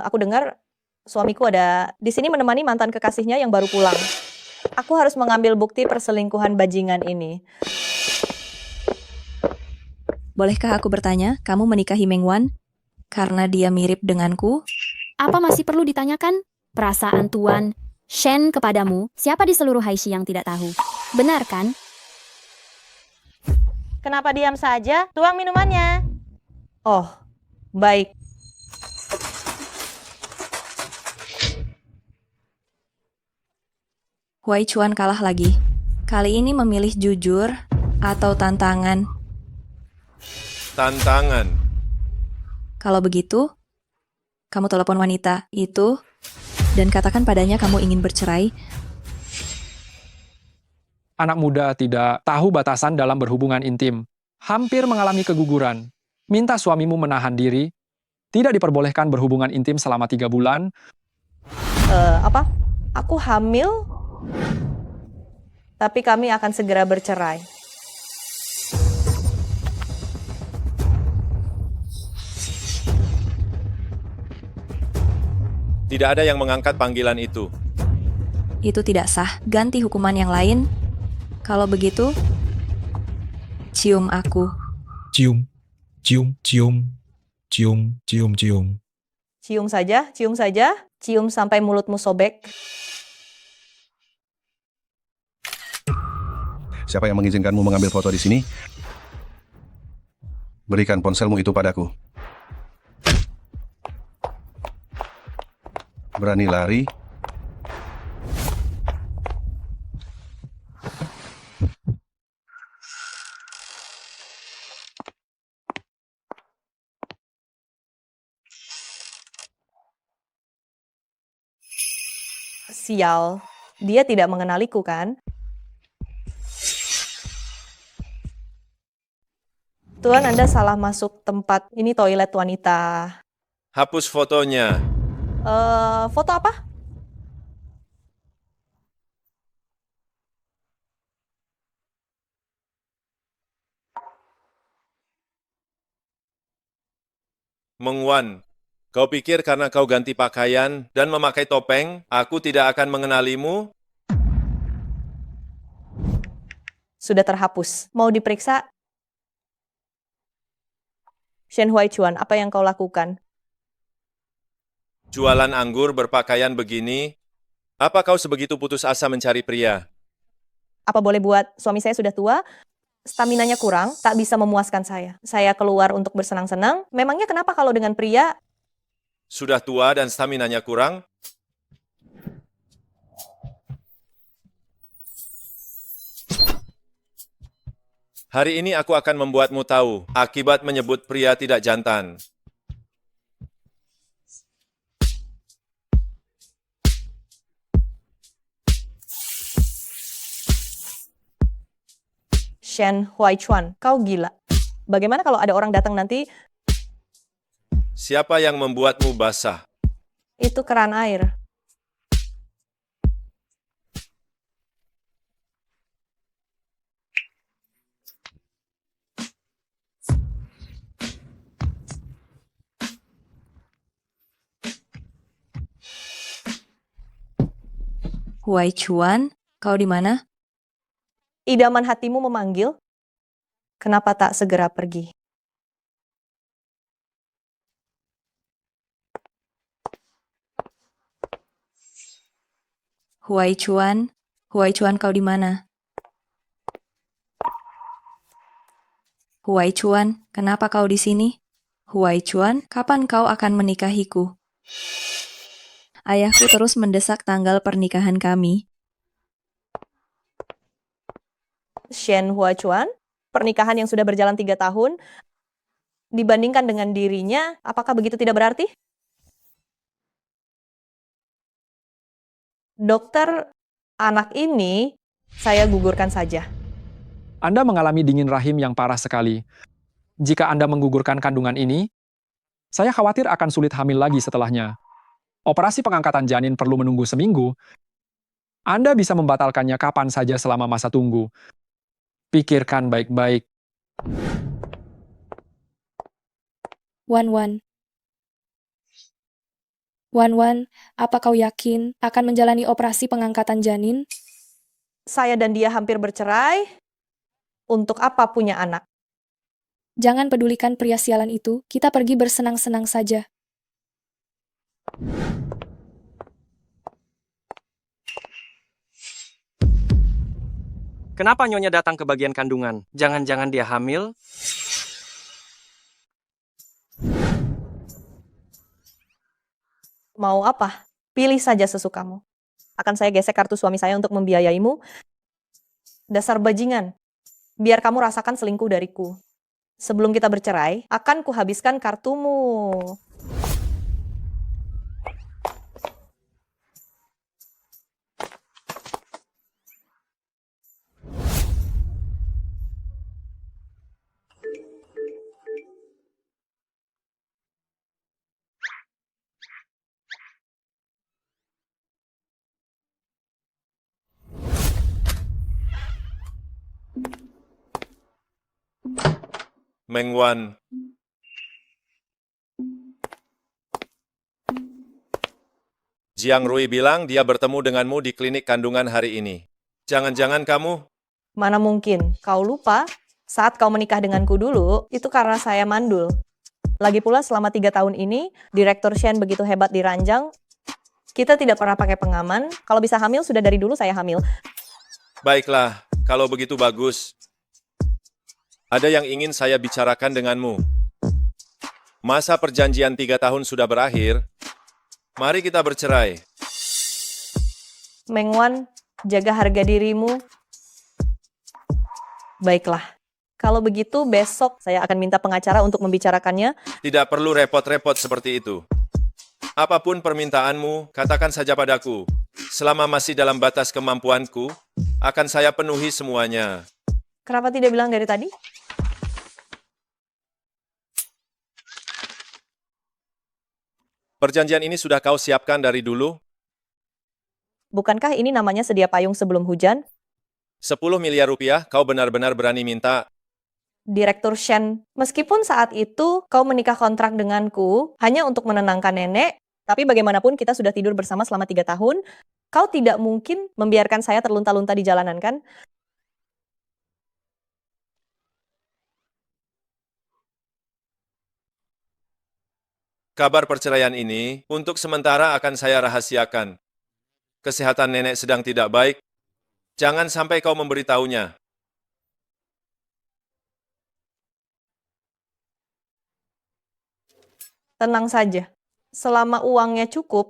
Aku dengar suamiku ada di sini menemani mantan kekasihnya yang baru pulang. Aku harus mengambil bukti perselingkuhan bajingan ini. Bolehkah aku bertanya, kamu menikahi Meng Wan karena dia mirip denganku? Apa masih perlu ditanyakan? Perasaan Tuan Shen kepadamu, siapa di seluruh Haishi yang tidak tahu? Benar kan? Kenapa diam saja? Tuang minumannya. Oh, baik. Huai Chuan kalah lagi. Kali ini memilih jujur atau tantangan. Tantangan. Kalau begitu, kamu telepon wanita itu dan katakan padanya kamu ingin bercerai. Anak muda tidak tahu batasan dalam berhubungan intim. Hampir mengalami keguguran. Minta suamimu menahan diri. Tidak diperbolehkan berhubungan intim selama 3 bulan. Apa? Aku hamil? Tapi kami akan segera bercerai. Tidak ada yang mengangkat panggilan itu. Itu tidak sah. Ganti hukuman yang lain. Kalau begitu, cium aku. Cium, cium, cium, cium, cium, cium. Cium saja, cium saja. Cium sampai mulutmu sobek. Siapa yang mengizinkanmu mengambil foto di sini? Berikan ponselmu itu padaku. Berani lari? Sial, dia tidak mengenaliku kan? Tuan, Anda salah masuk tempat. Ini toilet wanita. Hapus fotonya. Foto apa? Meng Wan, kau pikir karena kau ganti pakaian dan memakai topeng, aku tidak akan mengenalimu? Sudah terhapus. Mau diperiksa? Shen Huai Chuan, apa yang kau lakukan? Jualan anggur berpakaian begini, apa kau sebegitu putus asa mencari pria? Apa boleh buat? Suami saya sudah tua, staminanya kurang, tak bisa memuaskan saya. Saya keluar untuk bersenang-senang. Memangnya kenapa kalau dengan pria? Sudah tua dan staminanya kurang? Hari ini aku akan membuatmu tahu akibat menyebut pria tidak jantan. Shen Huai Chuan, kau gila. Bagaimana kalau ada orang datang nanti, Siapa yang membuatmu basah? itu keran air. Huai Chuan, kau di mana? Idaman hatimu memanggil, kenapa tak segera pergi? Huai Chuan, kau di mana? Huai Chuan, kenapa kau di sini? Huai Chuan, kapan kau akan menikahiku? Ayahku terus mendesak tanggal pernikahan kami. Shen Huai Chuan, pernikahan yang sudah berjalan 3 tahun, dibandingkan dengan dirinya, apakah begitu tidak berarti? Dokter, anak ini saya gugurkan saja. Anda mengalami dingin rahim yang parah sekali. Jika Anda menggugurkan kandungan ini, saya khawatir akan sulit hamil lagi setelahnya. Operasi pengangkatan janin perlu menunggu seminggu. Anda bisa membatalkannya kapan saja selama masa tunggu. Pikirkan baik-baik. Wan. Wan, apa kau yakin akan menjalani operasi pengangkatan janin? Saya dan dia hampir bercerai. Untuk apa punya anak? Jangan pedulikan pria sialan itu, kita pergi bersenang-senang saja. Kenapa Nyonya datang ke bagian kandungan? Jangan-jangan dia hamil? Mau apa? Pilih saja sesukamu. Akan saya gesek kartu suami saya untuk membiayaimu. Dasar bajingan. Biar kamu rasakan selingkuh dariku. Sebelum kita bercerai, akan kuhabiskan kartumu. Meng Wan. Jiang Rui bilang dia bertemu denganmu di klinik kandungan hari ini. Jangan-jangan kamu... Mana mungkin? Kau lupa? Saat kau menikah denganku dulu, itu karena saya mandul. Lagi pula selama 3 tahun ini, Direktur Shen begitu hebat di ranjang, kita tidak pernah pakai pengaman. Kalau bisa hamil, sudah dari dulu saya hamil. Baiklah, kalau begitu bagus. Ada yang ingin saya bicarakan denganmu. Masa perjanjian 3 tahun sudah berakhir. Mari kita bercerai. Meng Wan, jaga harga dirimu. Baiklah. Kalau begitu, besok saya akan minta pengacara untuk membicarakannya. Tidak perlu repot-repot seperti itu. Apapun permintaanmu, katakan saja padaku. Selama masih dalam batas kemampuanku, akan saya penuhi semuanya. Kenapa tidak bilang dari tadi? Perjanjian ini sudah kau siapkan dari dulu? Bukankah ini namanya sedia payung sebelum hujan? 10 miliar rupiah kau benar-benar berani minta? Direktur Shen, meskipun saat itu kau menikah kontrak denganku hanya untuk menenangkan nenek, tapi bagaimanapun kita sudah tidur bersama selama 3 tahun, kau tidak mungkin membiarkan saya terlunta-lunta di jalanan, kan? Kabar perceraian ini, untuk sementara akan saya rahasiakan. Kesehatan nenek sedang tidak baik. Jangan sampai kau memberitahunya. Tenang saja. Selama uangnya cukup,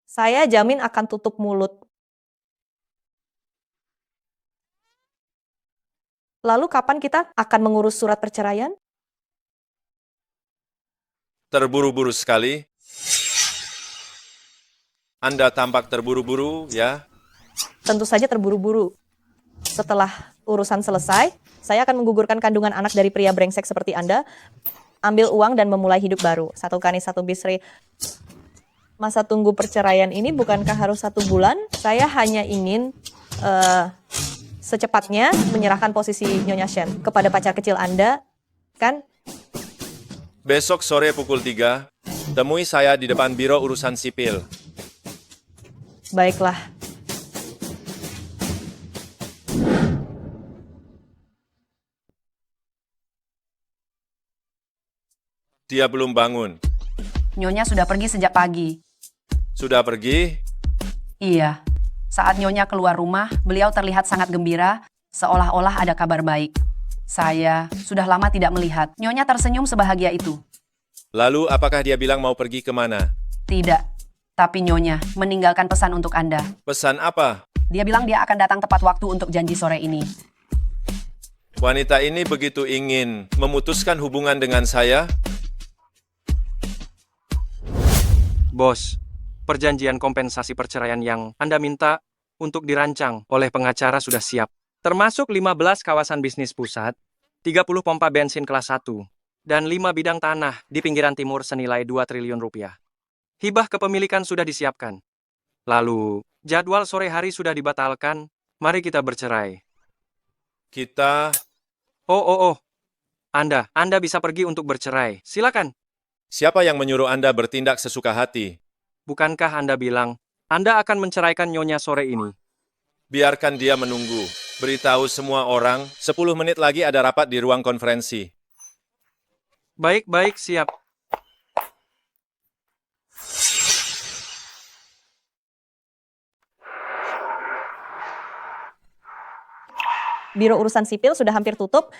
saya jamin akan tutup mulut. Lalu kapan kita akan mengurus surat perceraian? Terburu-buru sekali. Anda tampak terburu-buru, ya? Tentu saja terburu-buru. Setelah urusan selesai, saya akan menggugurkan kandungan anak dari pria brengsek seperti Anda, ambil uang dan memulai hidup baru. Satu kani satu bisri. Masa tunggu perceraian ini bukankah harus 1 bulan? Saya hanya ingin secepatnya menyerahkan posisi Nyonya Shen kepada pacar kecil Anda, kan? Besok sore pukul 3, temui saya di depan Biro Urusan Sipil. Baiklah. Dia belum bangun. Nyonya sudah pergi sejak pagi. Sudah pergi? Iya. Saat Nyonya keluar rumah, beliau terlihat sangat gembira, seolah-olah ada kabar baik. Saya sudah lama tidak melihat. Nyonya tersenyum sebahagia itu. Lalu apakah dia bilang mau pergi kemana? Tidak. Tapi Nyonya meninggalkan pesan untuk Anda. Pesan apa? Dia bilang dia akan datang tepat waktu untuk janji sore ini. Wanita ini begitu ingin memutuskan hubungan dengan saya? Bos, perjanjian kompensasi perceraian yang Anda minta untuk dirancang oleh pengacara sudah siap. Termasuk 15 kawasan bisnis pusat, 30 pompa bensin kelas 1, dan 5 bidang tanah di pinggiran timur senilai 2 triliun rupiah. Hibah kepemilikan sudah disiapkan. Lalu, jadwal sore hari sudah dibatalkan, mari kita bercerai. Kita... Oh. Anda bisa pergi untuk bercerai. Silakan. Siapa yang menyuruh Anda bertindak sesuka hati? Bukankah Anda bilang Anda akan menceraikan Nyonya sore ini? Biarkan dia menunggu. Beritahu semua orang, 10 menit lagi ada rapat di ruang konferensi. Baik-baik, siap. Biro urusan sipil sudah hampir tutup,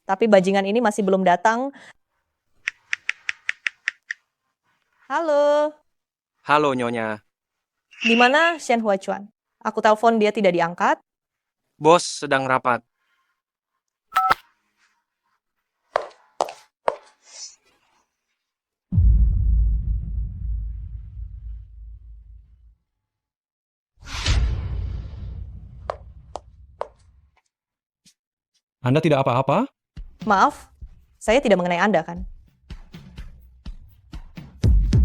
tapi bajingan ini masih belum datang. Halo, Halo, Nyonya. di mana Shen Huachuan? Aku telepon dia tidak diangkat. Bos sedang rapat. Anda tidak apa-apa? Maaf, saya tidak mengenai Anda kan?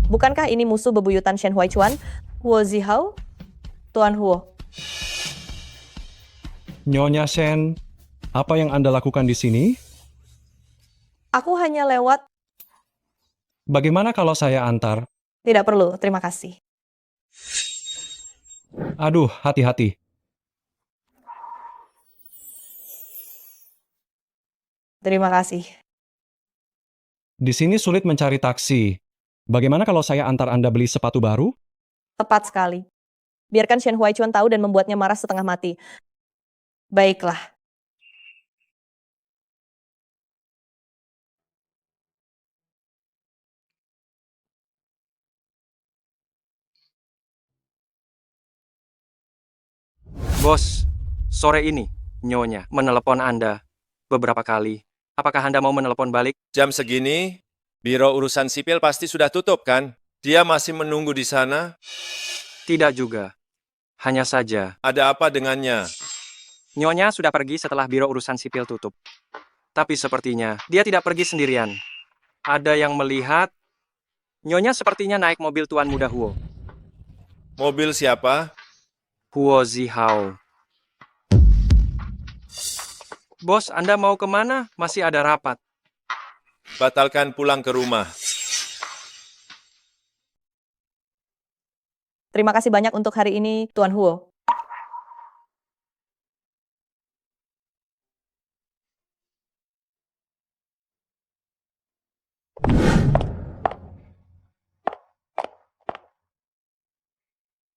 Bukankah ini musuh bebuyutan Shen Huachuan, Huo Zihao? Tuan Huo, Nyonya Shen, apa yang Anda lakukan di sini? aku hanya lewat. Bagaimana kalau saya antar? Tidak perlu, terima kasih. Aduh, hati-hati. Terima kasih. Di sini sulit mencari taksi. Bagaimana kalau saya antar Anda beli sepatu baru? Tepat sekali. Biarkan Shen Huachuan tahu dan membuatnya marah setengah mati. Baiklah. Bos, sore ini Nyonya menelepon Anda beberapa kali. Apakah Anda mau menelepon balik? Jam segini, Biro Urusan Sipil pasti sudah tutup, kan? Dia masih menunggu di sana. Tidak juga. Hanya saja, Ada apa dengannya? Nyonya sudah pergi setelah Biro Urusan Sipil tutup. Tapi sepertinya dia tidak pergi sendirian. Ada yang melihat Nyonya sepertinya naik mobil Tuan Muda Huo. Mobil siapa? Huo Zihao. Bos, Anda mau kemana? Masih ada rapat. Batalkan pulang ke rumah. Terima kasih banyak untuk hari ini, Tuan Huo.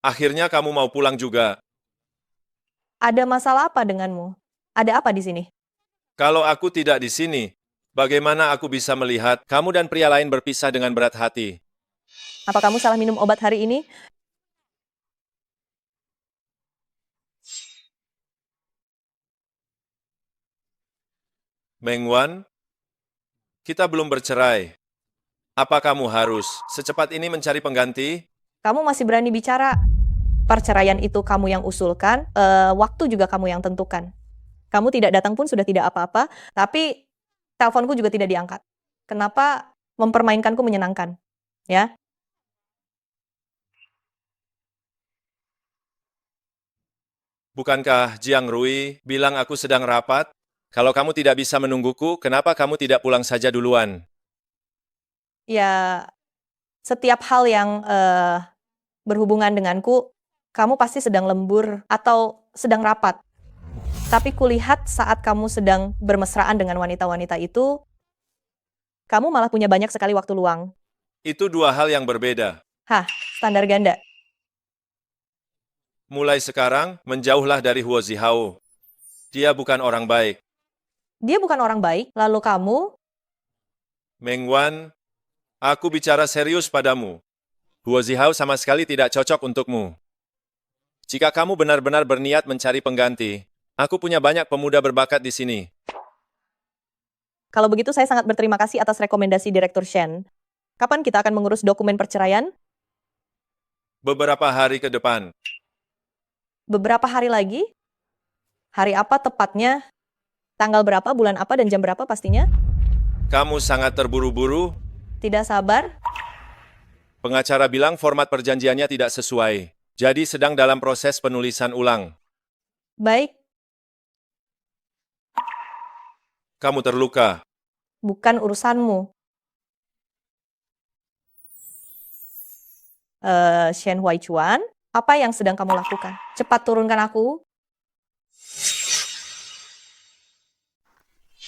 Akhirnya kamu mau pulang juga. Ada masalah apa denganmu? Ada apa di sini? Kalau aku tidak di sini, bagaimana aku bisa melihat kamu dan pria lain berpisah dengan berat hati? Apa kamu salah minum obat hari ini? Meng Wan, kita belum bercerai. Apa kamu harus secepat ini mencari pengganti? Kamu masih berani bicara. Perceraian itu kamu yang usulkan, waktu juga kamu yang tentukan. Kamu tidak datang pun sudah tidak apa-apa, tapi teleponku juga tidak diangkat. Kenapa mempermainkanku menyenangkan? Ya, Bukankah Jiang Rui bilang aku sedang rapat? Kalau kamu tidak bisa menungguku, kenapa kamu tidak pulang saja duluan? ya setiap hal yang berhubungan denganku, kamu pasti sedang lembur atau sedang rapat. Tapi kulihat saat kamu sedang bermesraan dengan wanita-wanita itu, kamu malah punya banyak sekali waktu luang. Itu dua hal yang berbeda. Hah, standar ganda. Mulai sekarang, menjauhlah dari Huo Zihao. Dia bukan orang baik. Dia bukan orang baik, lalu kamu, Meng Wan, aku bicara serius padamu. Huo Zihao sama sekali tidak cocok untukmu. Jika kamu benar-benar berniat mencari pengganti, aku punya banyak pemuda berbakat di sini. kalau begitu saya sangat berterima kasih atas rekomendasi Direktur Shen. Kapan kita akan mengurus dokumen perceraian? Beberapa hari ke depan. Beberapa hari lagi? Hari apa tepatnya? Tanggal berapa, bulan apa, dan jam berapa pastinya? Kamu sangat terburu-buru. Tidak sabar? Pengacara bilang format perjanjiannya tidak sesuai. Jadi sedang dalam proses penulisan ulang. Baik, Kamu terluka. bukan urusanmu. Shen Huaichuan, apa yang sedang kamu lakukan? Cepat turunkan aku.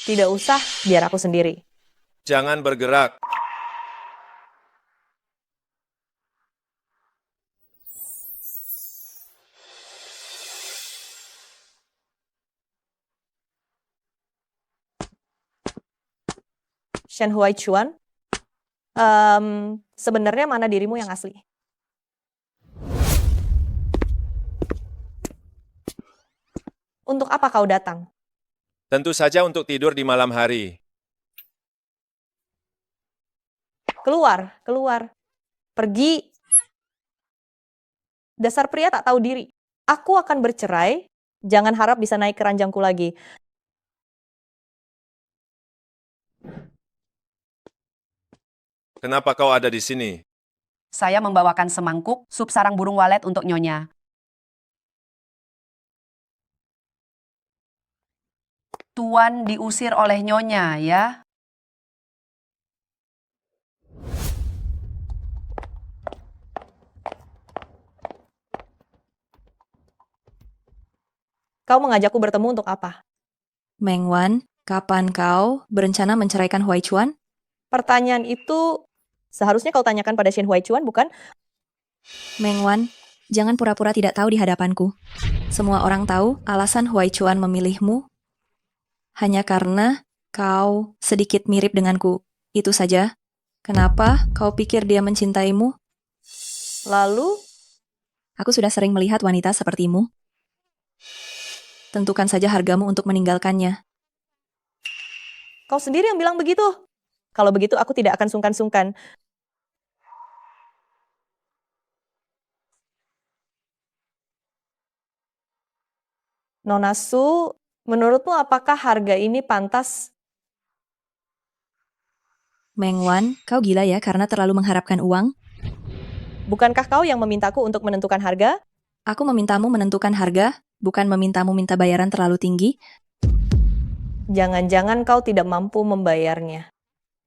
Tidak usah, biar aku sendiri. Jangan bergerak. Shen Huaichuan, sebenarnya mana dirimu yang asli? Untuk apa kau datang? Tentu saja untuk tidur di malam hari. Keluar, keluar. Pergi. Dasar pria tak tahu diri. Aku akan bercerai, jangan harap bisa naik ke ranjangku lagi. Kenapa kau ada di sini? Saya membawakan semangkuk sup sarang burung walet untuk Nyonya. Tuan diusir oleh Nyonya, ya. Kau mengajakku bertemu untuk apa? Meng Wan, kapan kau berencana menceraikan Huaichuan? Pertanyaan itu seharusnya kau tanyakan pada Shen Huaichuan, bukan? Meng Wan, jangan pura-pura tidak tahu di hadapanku. Semua orang tahu alasan Huaichuan memilihmu hanya karena kau sedikit mirip denganku. Itu saja. Kenapa kau pikir dia mencintaimu? Lalu, Aku sudah sering melihat wanita sepertimu. Tentukan saja hargamu untuk meninggalkannya. kau sendiri yang bilang begitu. Kalau begitu, aku tidak akan sungkan-sungkan. Nona Su, menurutmu apakah harga ini pantas? Meng Wan, kau gila ya karena terlalu mengharapkan uang? Bukankah kau yang memintaku untuk menentukan harga? Aku memintamu menentukan harga, bukan memintamu minta bayaran terlalu tinggi. Jangan-jangan kau tidak mampu membayarnya.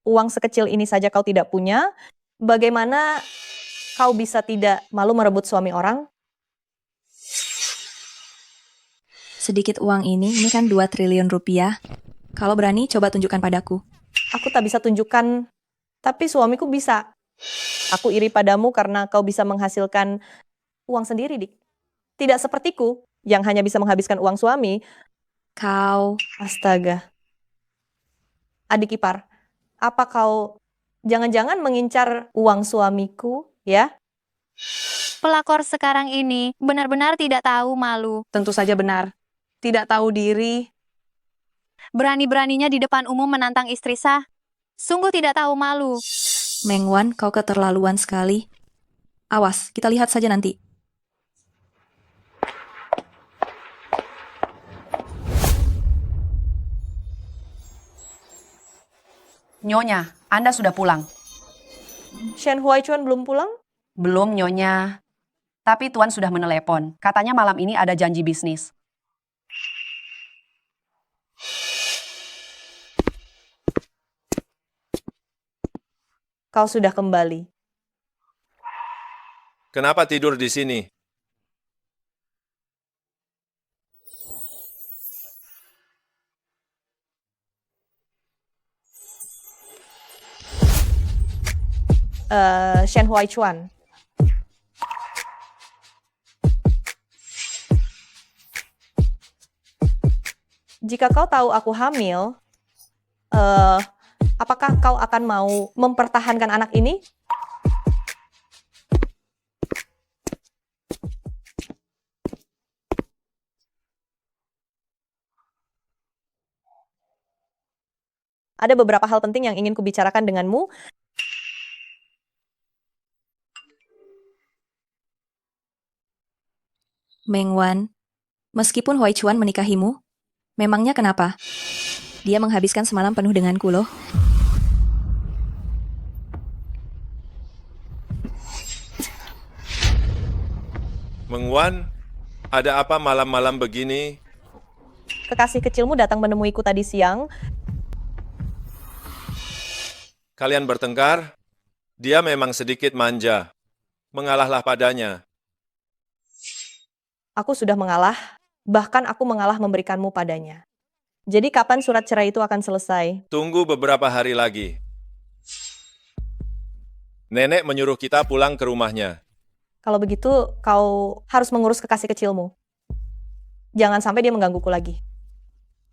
Uang sekecil ini saja kau tidak punya. Bagaimana kau bisa tidak malu merebut suami orang? Sedikit uang ini kan 2 triliun rupiah. Kalau berani, coba tunjukkan padaku. Aku tak bisa tunjukkan, tapi suamiku bisa. Aku iri padamu karena kau bisa menghasilkan uang sendiri, Dik. Tidak sepertiku, yang hanya bisa menghabiskan uang suami. Kau, Astaga. Adik ipar, apa kau jangan-jangan mengincar uang suamiku, ya? Pelakor sekarang ini benar-benar tidak tahu malu. Tentu saja benar. Tidak tahu diri. Berani-beraninya di depan umum menantang istri sah. Sungguh tidak tahu malu. Meng Wan, kau keterlaluan sekali. Awas, kita lihat saja nanti. Nyonya, Anda sudah pulang. Shen Huaichuan belum pulang? Belum, Nyonya. Tapi Tuan sudah menelepon. Katanya malam ini ada janji bisnis. Kau sudah kembali. Kenapa tidur di sini? Shen Huaichuan. Jika kau tahu aku hamil, apakah kau akan mau mempertahankan anak ini? Ada beberapa hal penting yang ingin kubicarakan denganmu. Meng Wan, meskipun Huaichuan menikahimu, memangnya kenapa? Dia menghabiskan semalam penuh denganku loh. Meng Wan, ada apa malam-malam begini? Kekasih kecilmu datang menemuiku tadi siang. Kalian bertengkar? Dia memang sedikit manja. Mengalahlah padanya. Aku sudah mengalah, bahkan aku mengalah memberikanmu padanya. Jadi kapan surat cerai itu akan selesai? Tunggu beberapa hari lagi. Nenek menyuruh kita pulang ke rumahnya. Kalau begitu, kau harus mengurus kekasih kecilmu. Jangan sampai dia menggangguku lagi.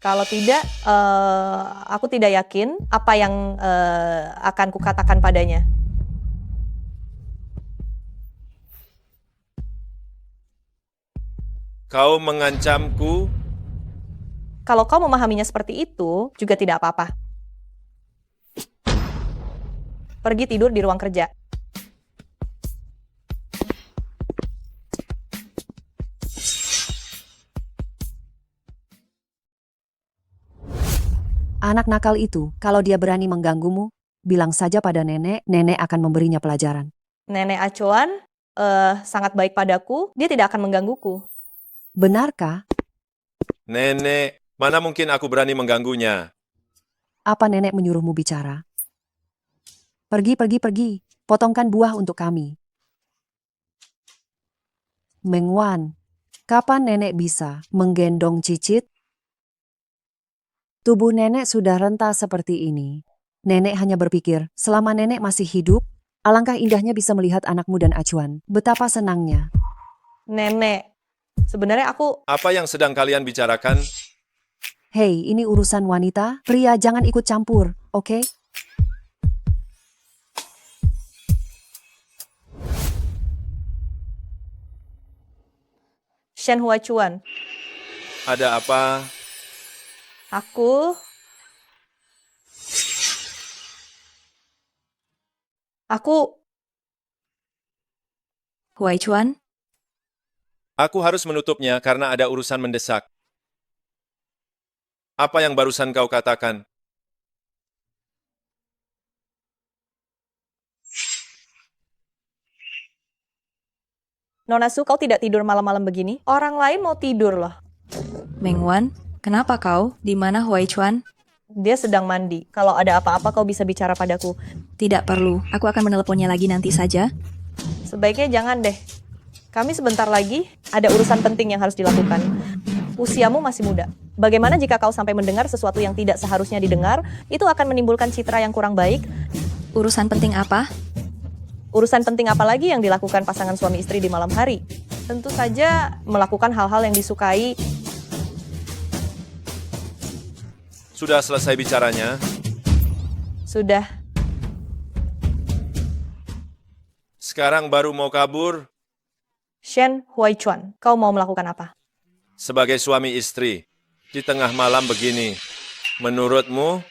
Kalau tidak, aku tidak yakin apa yang akan kukatakan padanya. Kau mengancamku? Kalau kau memahaminya seperti itu, juga tidak apa-apa. Pergi tidur di ruang kerja. Anak nakal itu, kalau dia berani mengganggumu, bilang saja pada nenek, nenek akan memberinya pelajaran. Nenek Acuan sangat baik padaku, dia tidak akan menggangguku. Benarkah? Nenek, mana mungkin aku berani mengganggunya? Apa nenek menyuruhmu bicara? Pergi, potongkan buah untuk kami. Meng Wan, kapan nenek bisa menggendong Cicit? Tubuh nenek sudah renta seperti ini. Nenek hanya berpikir, selama nenek masih hidup, alangkah indahnya bisa melihat anakmu dan Acuan. Betapa senangnya. Nenek, sebenarnya aku... Apa yang sedang kalian bicarakan? Hei, ini urusan wanita. Pria jangan ikut campur, oke? Shen Huachuan, Ada apa? aku Huai Chuan, Aku harus menutupnya karena ada urusan mendesak. Apa yang barusan kau katakan? Nona Su, kau tidak tidur malam-malam begini? Orang lain mau tidur loh. Meng Wan, kenapa kau? Di mana Huai Chuan? Dia sedang mandi. Kalau ada apa-apa kau bisa bicara padaku. Tidak perlu, aku akan menelponnya lagi nanti saja. Sebaiknya jangan deh. Kami sebentar lagi ada urusan penting yang harus dilakukan. Usiamu masih muda. Bagaimana jika kau sampai mendengar sesuatu yang tidak seharusnya didengar? Itu akan menimbulkan citra yang kurang baik. Urusan penting apa? Urusan penting apa lagi yang dilakukan pasangan suami istri di malam hari? Tentu saja melakukan hal-hal yang disukai. Sudah selesai bicaranya? Sudah. Sekarang baru mau kabur? Shen Huaichuan, kau mau melakukan apa? Sebagai suami istri, di tengah malam begini, menurutmu?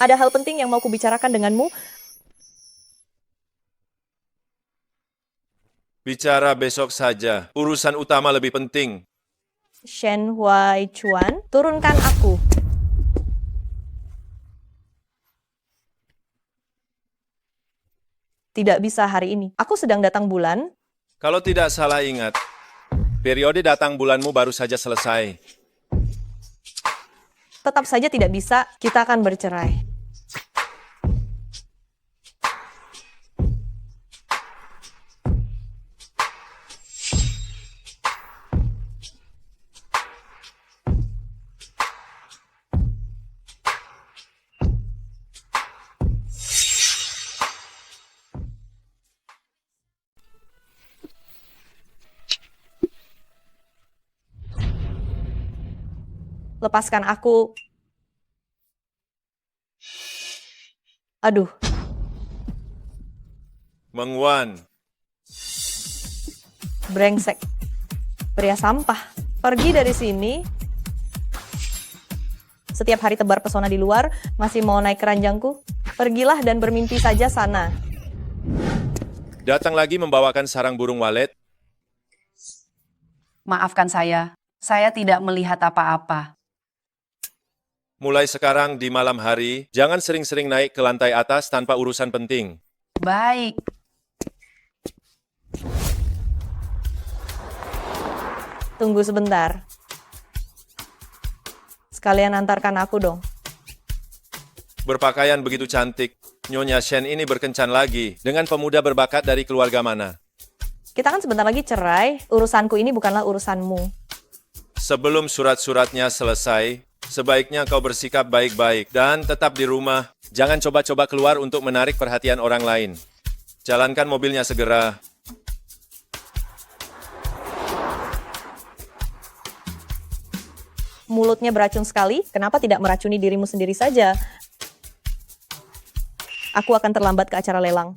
Ada hal penting yang mau kubicarakan denganmu? Bicara besok saja, urusan utama lebih penting. Shen Huaichuan, turunkan aku. Tidak bisa hari ini. Aku sedang datang bulan. Kalau tidak salah ingat, periode datang bulanmu baru saja selesai. Tetap saja tidak bisa, kita akan bercerai. Lepaskan aku. Aduh. Meng Wan, Brengsek. Pria sampah. Pergi dari sini. Setiap hari tebar pesona di luar, masih mau naik keranjangku. Pergilah dan bermimpi saja sana. datang lagi membawakan sarang burung walet. Maafkan saya tidak melihat apa-apa. Mulai sekarang di malam hari, jangan sering-sering naik ke lantai atas tanpa urusan penting. Baik. Tunggu sebentar. Sekalian antarkan aku dong. Berpakaian begitu cantik. Nyonya Shen ini berkencan lagi dengan pemuda berbakat dari keluarga mana? Kita kan sebentar lagi cerai, urusanku ini bukanlah urusanmu. Sebelum surat-suratnya selesai, sebaiknya kau bersikap baik-baik dan tetap di rumah. Jangan coba-coba keluar untuk menarik perhatian orang lain. Jalankan mobilnya segera. Mulutnya beracun sekali, kenapa tidak meracuni dirimu sendiri saja? Aku akan terlambat ke acara lelang.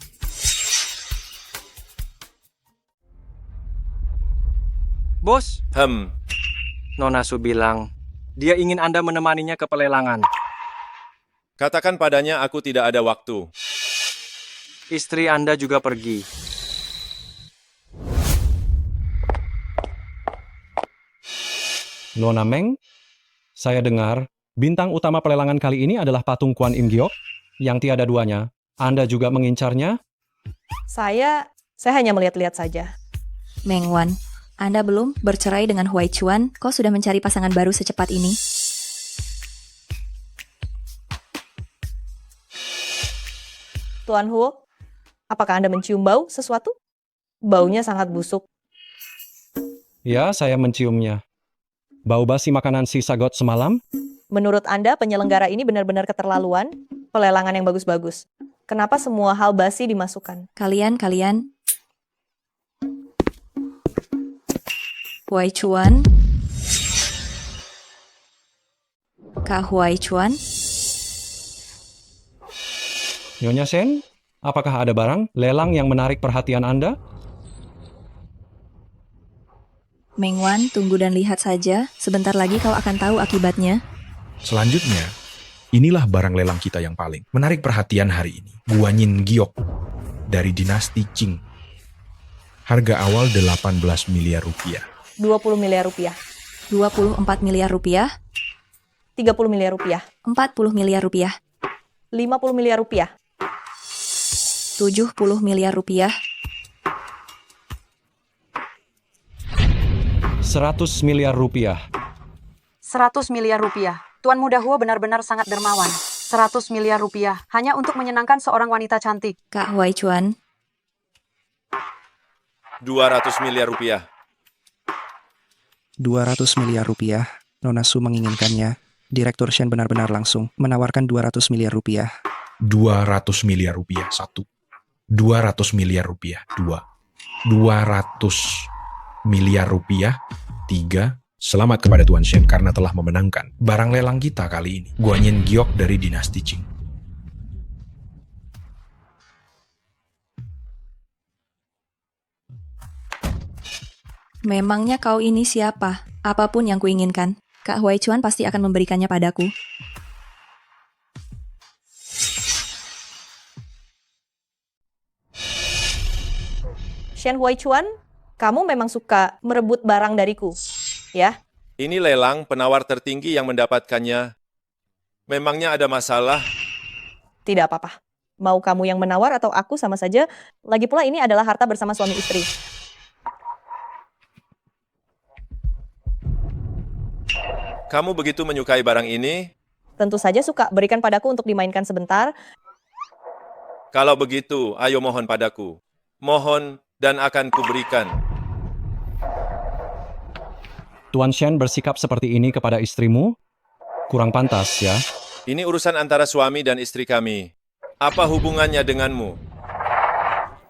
Bos, Nona Su bilang, dia ingin Anda menemaninya ke pelelangan. Katakan padanya aku tidak ada waktu. Istri Anda juga pergi. Nona Meng, saya dengar bintang utama pelelangan kali ini adalah patung Kwan Im Giok yang tiada duanya. Anda juga mengincarnya? Saya hanya melihat-lihat saja. Meng Wan, Anda belum bercerai dengan Huai Chuan, kau sudah mencari pasangan baru secepat ini? Tuan Huo, apakah Anda mencium bau sesuatu? Baunya sangat busuk. Ya, saya menciumnya. Bau basi makanan sisa got semalam? Menurut Anda, penyelenggara ini benar-benar keterlaluan? Pelelangan yang bagus-bagus. Kenapa semua hal basi dimasukkan? Kalian. Huai Chuan. Kak Huai Chuan. Nyonya Shen, apakah ada barang lelang yang menarik perhatian Anda? Meng Wan, tunggu dan lihat saja. Sebentar lagi kau akan tahu akibatnya. Selanjutnya, inilah barang lelang kita yang paling menarik perhatian hari ini. Guanyin Giok dari dinasti Qing. Harga awal 18 miliar rupiah. 20 miliar rupiah. 24 miliar rupiah. 30 miliar rupiah. 40 miliar rupiah. 50 miliar rupiah. 70 miliar rupiah. 100 miliar rupiah. 100 miliar rupiah. Tuan Muda Huo benar-benar sangat dermawan. 100 miliar rupiah hanya untuk menyenangkan seorang wanita cantik. Kak Huai Chuan. 200 miliar rupiah. 200 miliar rupiah. Nona Su menginginkannya. Direktur Shen benar-benar langsung menawarkan 200 miliar rupiah. 200 miliar rupiah, 1. 200 miliar rupiah, 2. 200 miliar rupiah, 3. Selamat kepada Tuan Shen karena telah memenangkan barang lelang kita kali ini. Guanyin Giok dari dinasti Qing. Memangnya kau ini siapa? Apapun yang kuinginkan, Kak Huai Chuan pasti akan memberikannya padaku. Shen Huai Chuan, kamu memang suka merebut barang dariku, ya? Ini lelang penawar tertinggi yang mendapatkannya. Memangnya ada masalah? Tidak apa-apa. Mau kamu yang menawar atau aku sama saja. Lagi pula ini adalah harta bersama suami istri. Kamu begitu menyukai barang ini? Tentu saja suka. Berikan padaku untuk dimainkan sebentar. Kalau begitu, ayo mohon padaku. Mohon dan akan kuberikan. Tuan Shen bersikap seperti ini kepada istrimu? Kurang pantas, ya? Ini urusan antara suami dan istri kami. Apa hubungannya denganmu?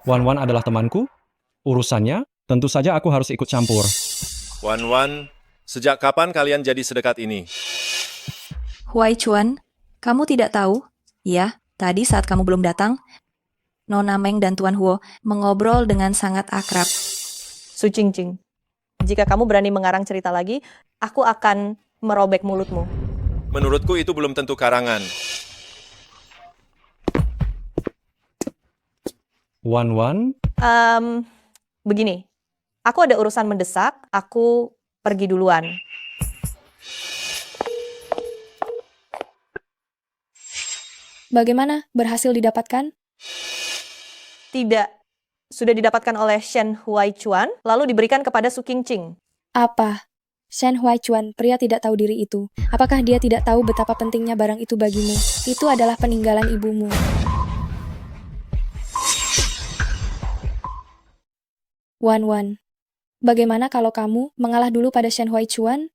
Wan adalah temanku. Urusannya, tentu saja aku harus ikut campur. Wan, sejak kapan kalian jadi sedekat ini? Huai Chuan, kamu tidak tahu? Ya, tadi saat kamu belum datang, Nona Meng dan Tuan Huo mengobrol dengan sangat akrab. Su Qingqing, jika kamu berani mengarang cerita lagi, aku akan merobek mulutmu. Menurutku itu belum tentu karangan. Wan? Begini, aku ada urusan mendesak, aku pergi duluan. Bagaimana? Berhasil didapatkan? Tidak. Sudah didapatkan oleh Shen Huai Chuan, lalu diberikan kepada Su Qingqing. Apa? Shen Huaichuan, pria tidak tahu diri itu. Apakah dia tidak tahu betapa pentingnya barang itu bagimu? Itu adalah peninggalan ibumu. Wan, bagaimana kalau kamu mengalah dulu pada Shen Huaichuan,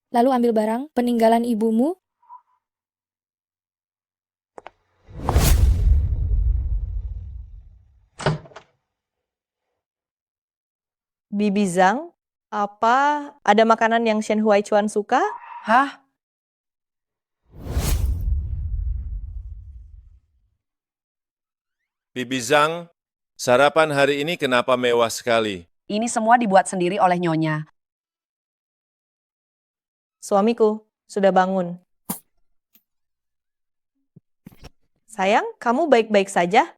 lalu ambil barang peninggalan ibumu? Bibi Zhang, apa ada makanan yang Shen Huaichuan suka? Hah? Bibi Zhang, sarapan hari ini kenapa mewah sekali? Ini semua dibuat sendiri oleh Nyonya. Suamiku sudah bangun. Sayang, kamu baik-baik saja?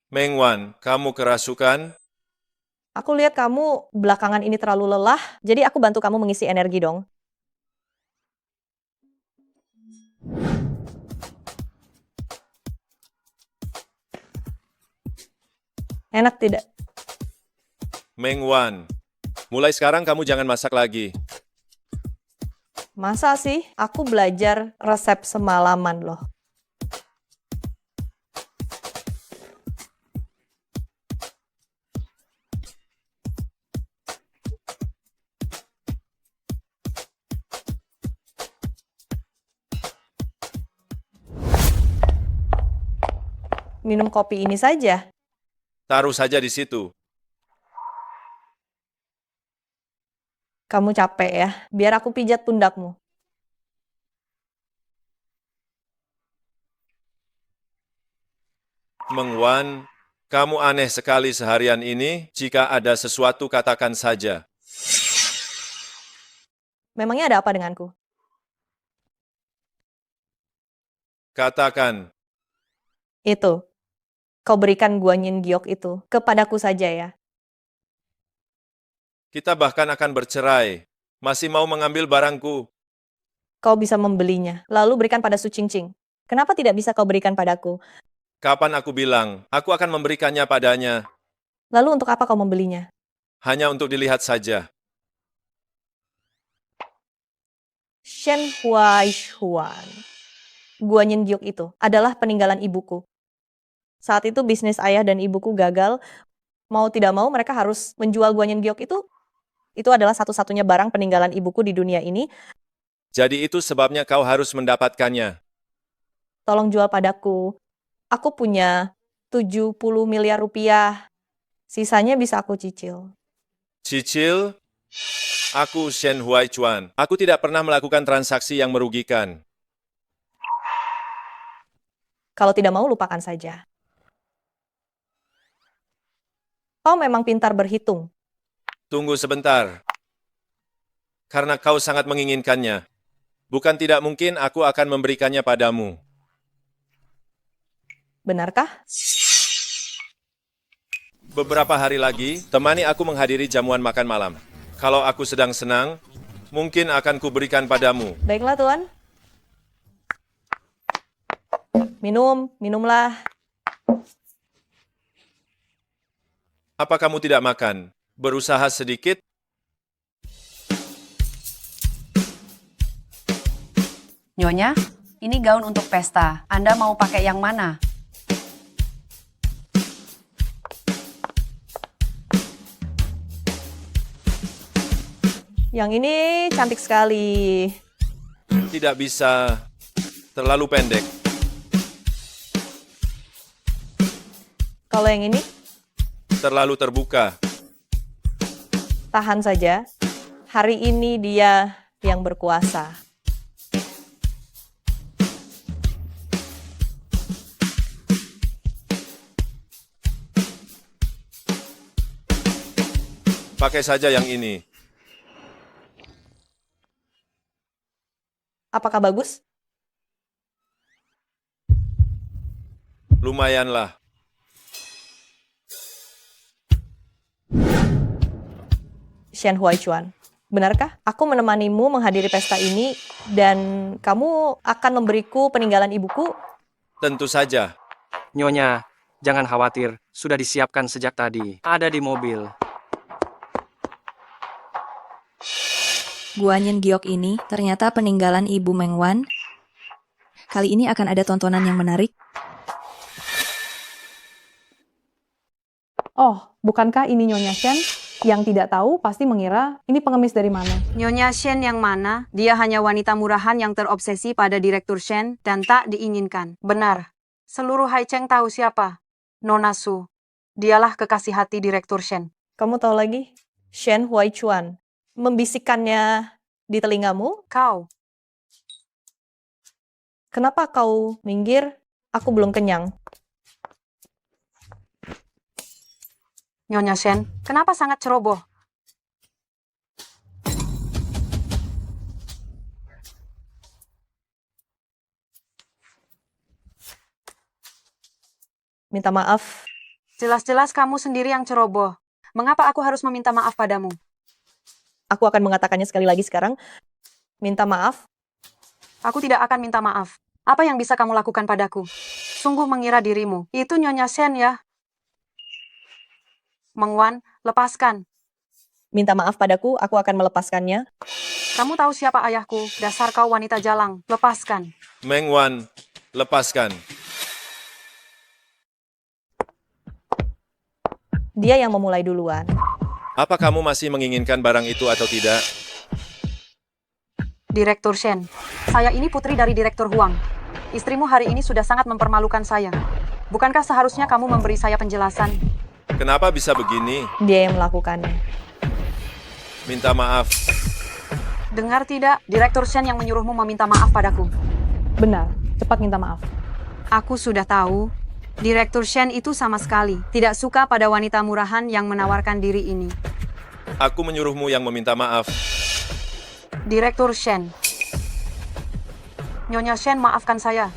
Meng Wan, kamu kerasukan? Aku lihat kamu belakangan ini terlalu lelah, jadi aku bantu kamu mengisi energi dong. Enak tidak? Meng Wan, mulai sekarang kamu jangan masak lagi. Masa sih? Aku belajar resep semalaman loh. Minum kopi ini saja. Taruh saja di situ. Kamu capek ya? Biar aku pijat pundakmu. Meng Wan, kamu aneh sekali seharian ini. Jika ada sesuatu, katakan saja. Memangnya ada apa denganku? Katakan. Itu. Kau berikan Guanyin Giok itu kepadaku saja ya. Kita bahkan akan bercerai. Masih mau mengambil barangku. Kau bisa membelinya, lalu berikan pada Su Qingqing. Kenapa tidak bisa kau berikan padaku? Kapan aku bilang, aku akan memberikannya padanya. Lalu untuk apa kau membelinya? Hanya untuk dilihat saja. Shen Huaichuan. Guanyin Giok itu adalah peninggalan ibuku. Saat itu bisnis ayah dan ibuku gagal. Mau tidak mau mereka harus menjual Guanyin Giok itu. Itu adalah satu-satunya barang peninggalan ibuku di dunia ini. Jadi itu sebabnya kau harus mendapatkannya. Tolong jual padaku. Aku punya 70 miliar rupiah. Sisanya bisa aku cicil. Cicil? Aku Shen Huaichuan. Aku tidak pernah melakukan transaksi yang merugikan. Kalau tidak mau, lupakan saja. Kau memang pintar berhitung. Tunggu sebentar. Karena kau sangat menginginkannya. Bukan tidak mungkin aku akan memberikannya padamu. Benarkah? Beberapa hari lagi, temani aku menghadiri jamuan makan malam. Kalau aku sedang senang, mungkin akan kuberikan padamu. Baiklah, Tuan. Minumlah. Apa kamu tidak makan? Berusaha sedikit? Nyonya, ini gaun untuk pesta. Anda mau pakai yang mana? Yang ini cantik sekali. Tidak bisa. Terlalu pendek. Kalau yang ini, Terlalu terbuka. tahan saja. Hari ini dia yang berkuasa. Pakai saja yang ini. Apakah bagus? Lumayanlah. Shen Huaichuan, benarkah aku menemanimu menghadiri pesta ini dan kamu akan memberiku peninggalan ibuku? Tentu saja. Nyonya, jangan khawatir. Sudah disiapkan sejak tadi. Ada di mobil. Guanyin Giok ini ternyata peninggalan Ibu Mengwan. Kali ini akan ada tontonan yang menarik. Oh, bukankah ini Nyonya Shen? Yang tidak tahu pasti mengira ini pengemis dari mana. Nyonya Shen yang mana? Dia hanya wanita murahan yang terobsesi pada Direktur Shen dan tak diinginkan. Benar. Seluruh Haicheng tahu siapa. Nona Su. Dialah kekasih hati Direktur Shen. Kamu tahu lagi? Shen Huaichuan. Membisikkannya di telingamu? Kau. Kenapa kau minggir? Aku belum kenyang. Nyonya Shen, kenapa sangat ceroboh? Minta maaf. Jelas-jelas kamu sendiri yang ceroboh. Mengapa aku harus meminta maaf padamu? Aku akan mengatakannya sekali lagi sekarang. Minta maaf. Aku tidak akan minta maaf. Apa yang bisa kamu lakukan padaku? Sungguh mengira dirimu. Itu Nyonya Shen ya? Mengwan, lepaskan. Minta maaf padaku, aku akan melepaskannya. Kamu tahu siapa ayahku? Dasar kau wanita jalang. Lepaskan. Mengwan, lepaskan. Dia yang memulai duluan. Apa kamu masih menginginkan barang itu atau tidak? Direktur Shen, saya ini putri dari Direktur Huang. Istrimu hari ini sudah sangat mempermalukan saya. Bukankah seharusnya kamu memberi saya penjelasan? Kenapa bisa begini? Dia yang melakukannya. Minta maaf. Dengar tidak, Direktur Shen yang menyuruhmu meminta maaf padaku. Benar, cepat minta maaf. Aku sudah tahu, Direktur Shen itu sama sekali tidak suka pada wanita murahan yang menawarkan diri ini. Aku menyuruhmu yang meminta maaf. Direktur Shen. Nyonya Shen, maafkan saya.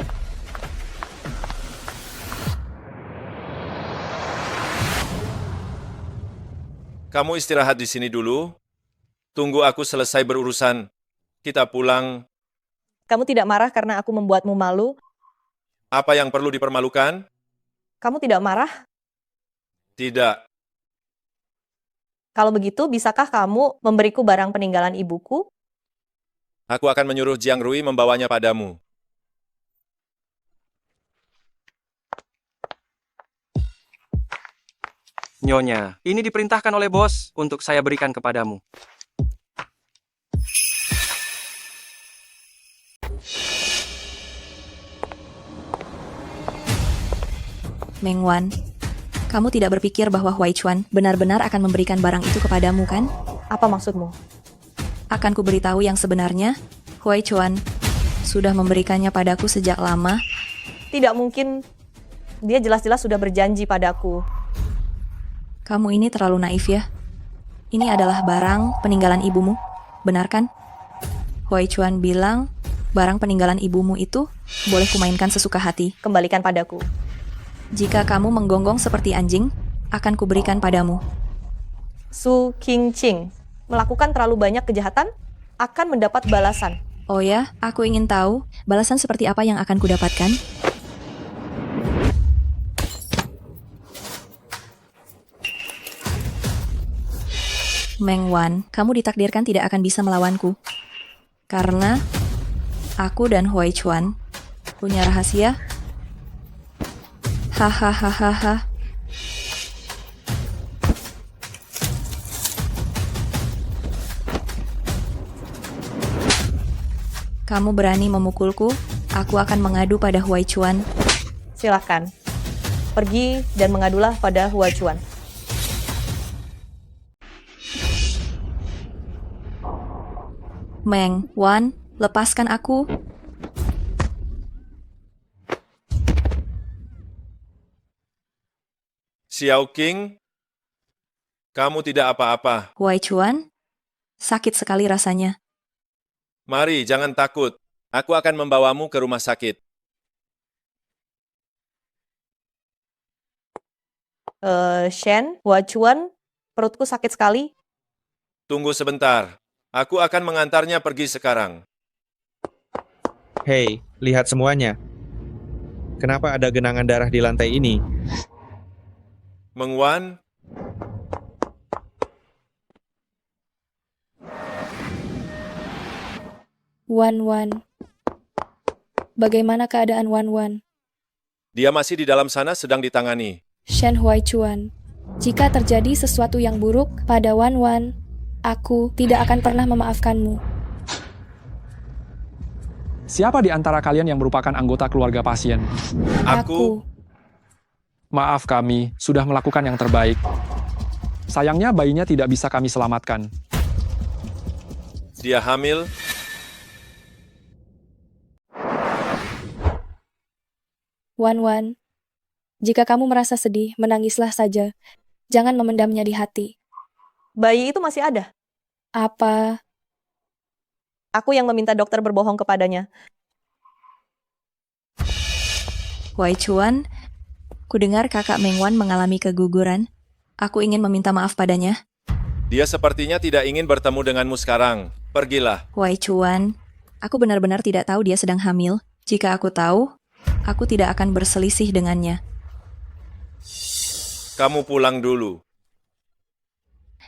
Kamu istirahat di sini dulu. Tunggu aku selesai berurusan. Kita pulang. Kamu tidak marah karena aku membuatmu malu? Apa yang perlu dipermalukan? Kamu tidak marah? Tidak. Kalau begitu, bisakah kamu memberiku barang peninggalan ibuku? Aku akan menyuruh Jiang Rui membawanya padamu. Nyonya, ini diperintahkan oleh bos untuk saya berikan kepadamu. Mengwan, kamu tidak berpikir bahwa Huaichuan benar-benar akan memberikan barang itu kepadamu, kan? Apa maksudmu? Akan kuberitahu yang sebenarnya. Huaichuan sudah memberikannya padaku sejak lama. Tidak mungkin. Dia jelas-jelas sudah berjanji padaku. Kamu ini terlalu naif ya. Ini adalah barang peninggalan ibumu, benar kan? Huaichuan bilang barang peninggalan ibumu itu boleh kumainkan sesuka hati. Kembalikan padaku. Jika kamu menggonggong seperti anjing, akan kuberikan padamu. Su Qingqing melakukan terlalu banyak kejahatan akan mendapat balasan. Oh ya, aku ingin tahu balasan seperti apa yang akan kudapatkan. Mengwan, kamu ditakdirkan tidak akan bisa melawanku. Karena aku dan Huaichuan punya rahasia. Hahaha. Kamu berani memukulku? Aku akan mengadu pada Huaichuan. Silakan. Pergi dan mengadulah pada Huaichuan. Mengwan, lepaskan aku. Xiao Qing, kamu tidak apa-apa. Huaichuan, sakit sekali rasanya. Mari, jangan takut. Aku akan membawamu ke rumah sakit. Shen, Huaichuan, perutku sakit sekali. Tunggu sebentar. Aku akan mengantarnya pergi sekarang. Hei, lihat semuanya. Kenapa ada genangan darah di lantai ini? Mengwan, Wan Wan. Bagaimana keadaan Wan Wan? Dia masih di dalam sana sedang ditangani. Shen Huaichuan. Jika terjadi sesuatu yang buruk pada Wan Wan, aku tidak akan pernah memaafkanmu. Siapa di antara kalian yang merupakan anggota keluarga pasien? Aku. Maaf, kami sudah melakukan yang terbaik. Sayangnya bayinya tidak bisa kami selamatkan. Dia hamil. Wan Wan, jika kamu merasa sedih, menangislah saja. Jangan memendamnya di hati. Bayi itu masih ada. Apa? Aku yang meminta dokter berbohong kepadanya. Huaichuan, kudengar kakak Mengwan mengalami keguguran. Aku ingin meminta maaf padanya. Dia sepertinya tidak ingin bertemu denganmu sekarang. Pergilah. Huaichuan, aku benar-benar tidak tahu dia sedang hamil. Jika aku tahu, aku tidak akan berselisih dengannya. Kamu pulang dulu.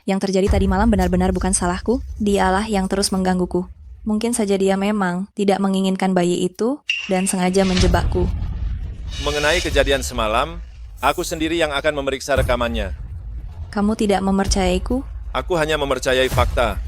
Yang terjadi tadi malam benar-benar bukan salahku. Dialah yang terus menggangguku. Mungkin saja dia memang tidak menginginkan bayi itu dan sengaja menjebakku. Mengenai kejadian semalam, aku sendiri yang akan memeriksa rekamannya. Kamu tidak mempercayaiku? Aku hanya mempercayai fakta.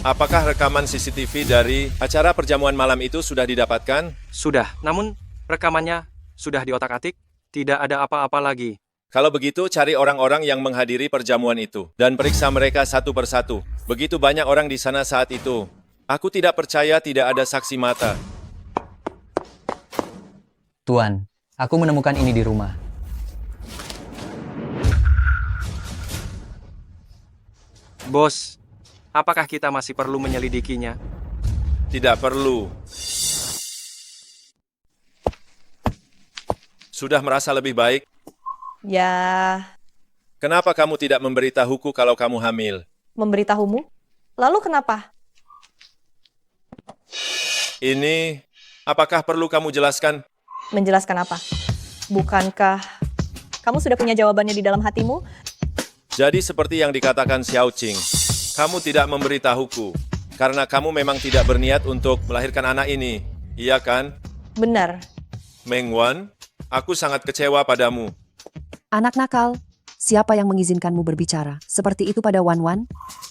Apakah rekaman CCTV dari acara perjamuan malam itu sudah didapatkan? Sudah, namun rekamannya sudah diotak-atik, tidak ada apa-apa lagi. Kalau begitu, cari orang-orang yang menghadiri perjamuan itu dan periksa mereka satu persatu. Begitu banyak orang di sana saat itu. Aku tidak percaya tidak ada saksi mata. Tuan, aku menemukan ini di rumah. Bos, apakah kita masih perlu menyelidikinya? Tidak perlu. Sudah merasa lebih baik? Ya, Kenapa kamu tidak memberitahuku kalau kamu hamil? memberitahumu? Lalu kenapa? Ini, apakah perlu kamu jelaskan? Menjelaskan apa? Bukankah kamu sudah punya jawabannya di dalam hatimu? Jadi seperti yang dikatakan Xiao Qing, kamu tidak memberitahuku, karena kamu memang tidak berniat untuk melahirkan anak ini, iya kan? Benar. Mengwan, aku sangat kecewa padamu. Anak nakal, siapa yang mengizinkanmu berbicara seperti itu pada Wan Wan?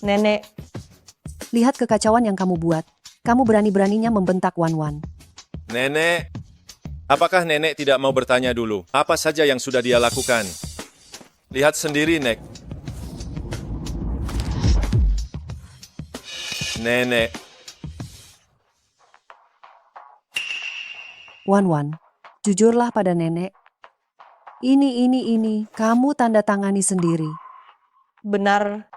Nenek. Lihat kekacauan yang kamu buat. Kamu berani-beraninya membentak Wan Wan. Nenek, apakah nenek tidak mau bertanya dulu? Apa saja yang sudah dia lakukan? Lihat sendiri, Nek. Nenek, Wan Wan, jujurlah pada nenek. Ini, kamu tanda tangani sendiri. Benar.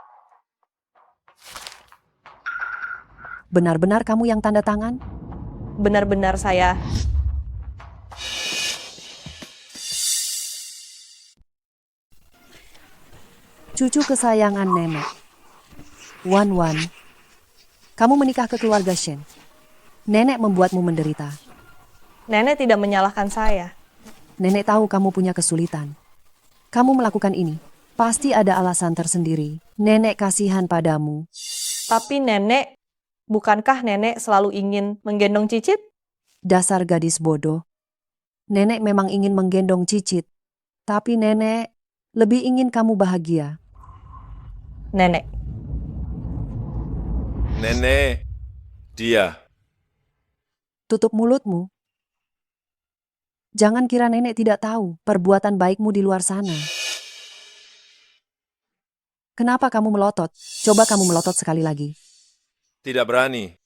Benar-benar kamu yang tanda tangan? Benar-benar saya. Cucu kesayangan nenek. Wan Wan, kamu menikah ke keluarga Shen. Nenek membuatmu menderita. Nenek tidak menyalahkan saya. Nenek tahu kamu punya kesulitan. Kamu melakukan ini. Pasti ada alasan tersendiri. Nenek kasihan padamu. Tapi nenek, bukankah nenek selalu ingin menggendong Cicit? Dasar gadis bodoh. Nenek memang ingin menggendong Cicit. Tapi nenek lebih ingin kamu bahagia. Nenek. nenek, dia. Tutup mulutmu. Jangan kira nenek tidak tahu perbuatan baikmu di luar sana. Kenapa kamu melotot? Coba kamu melotot sekali lagi. Tidak berani.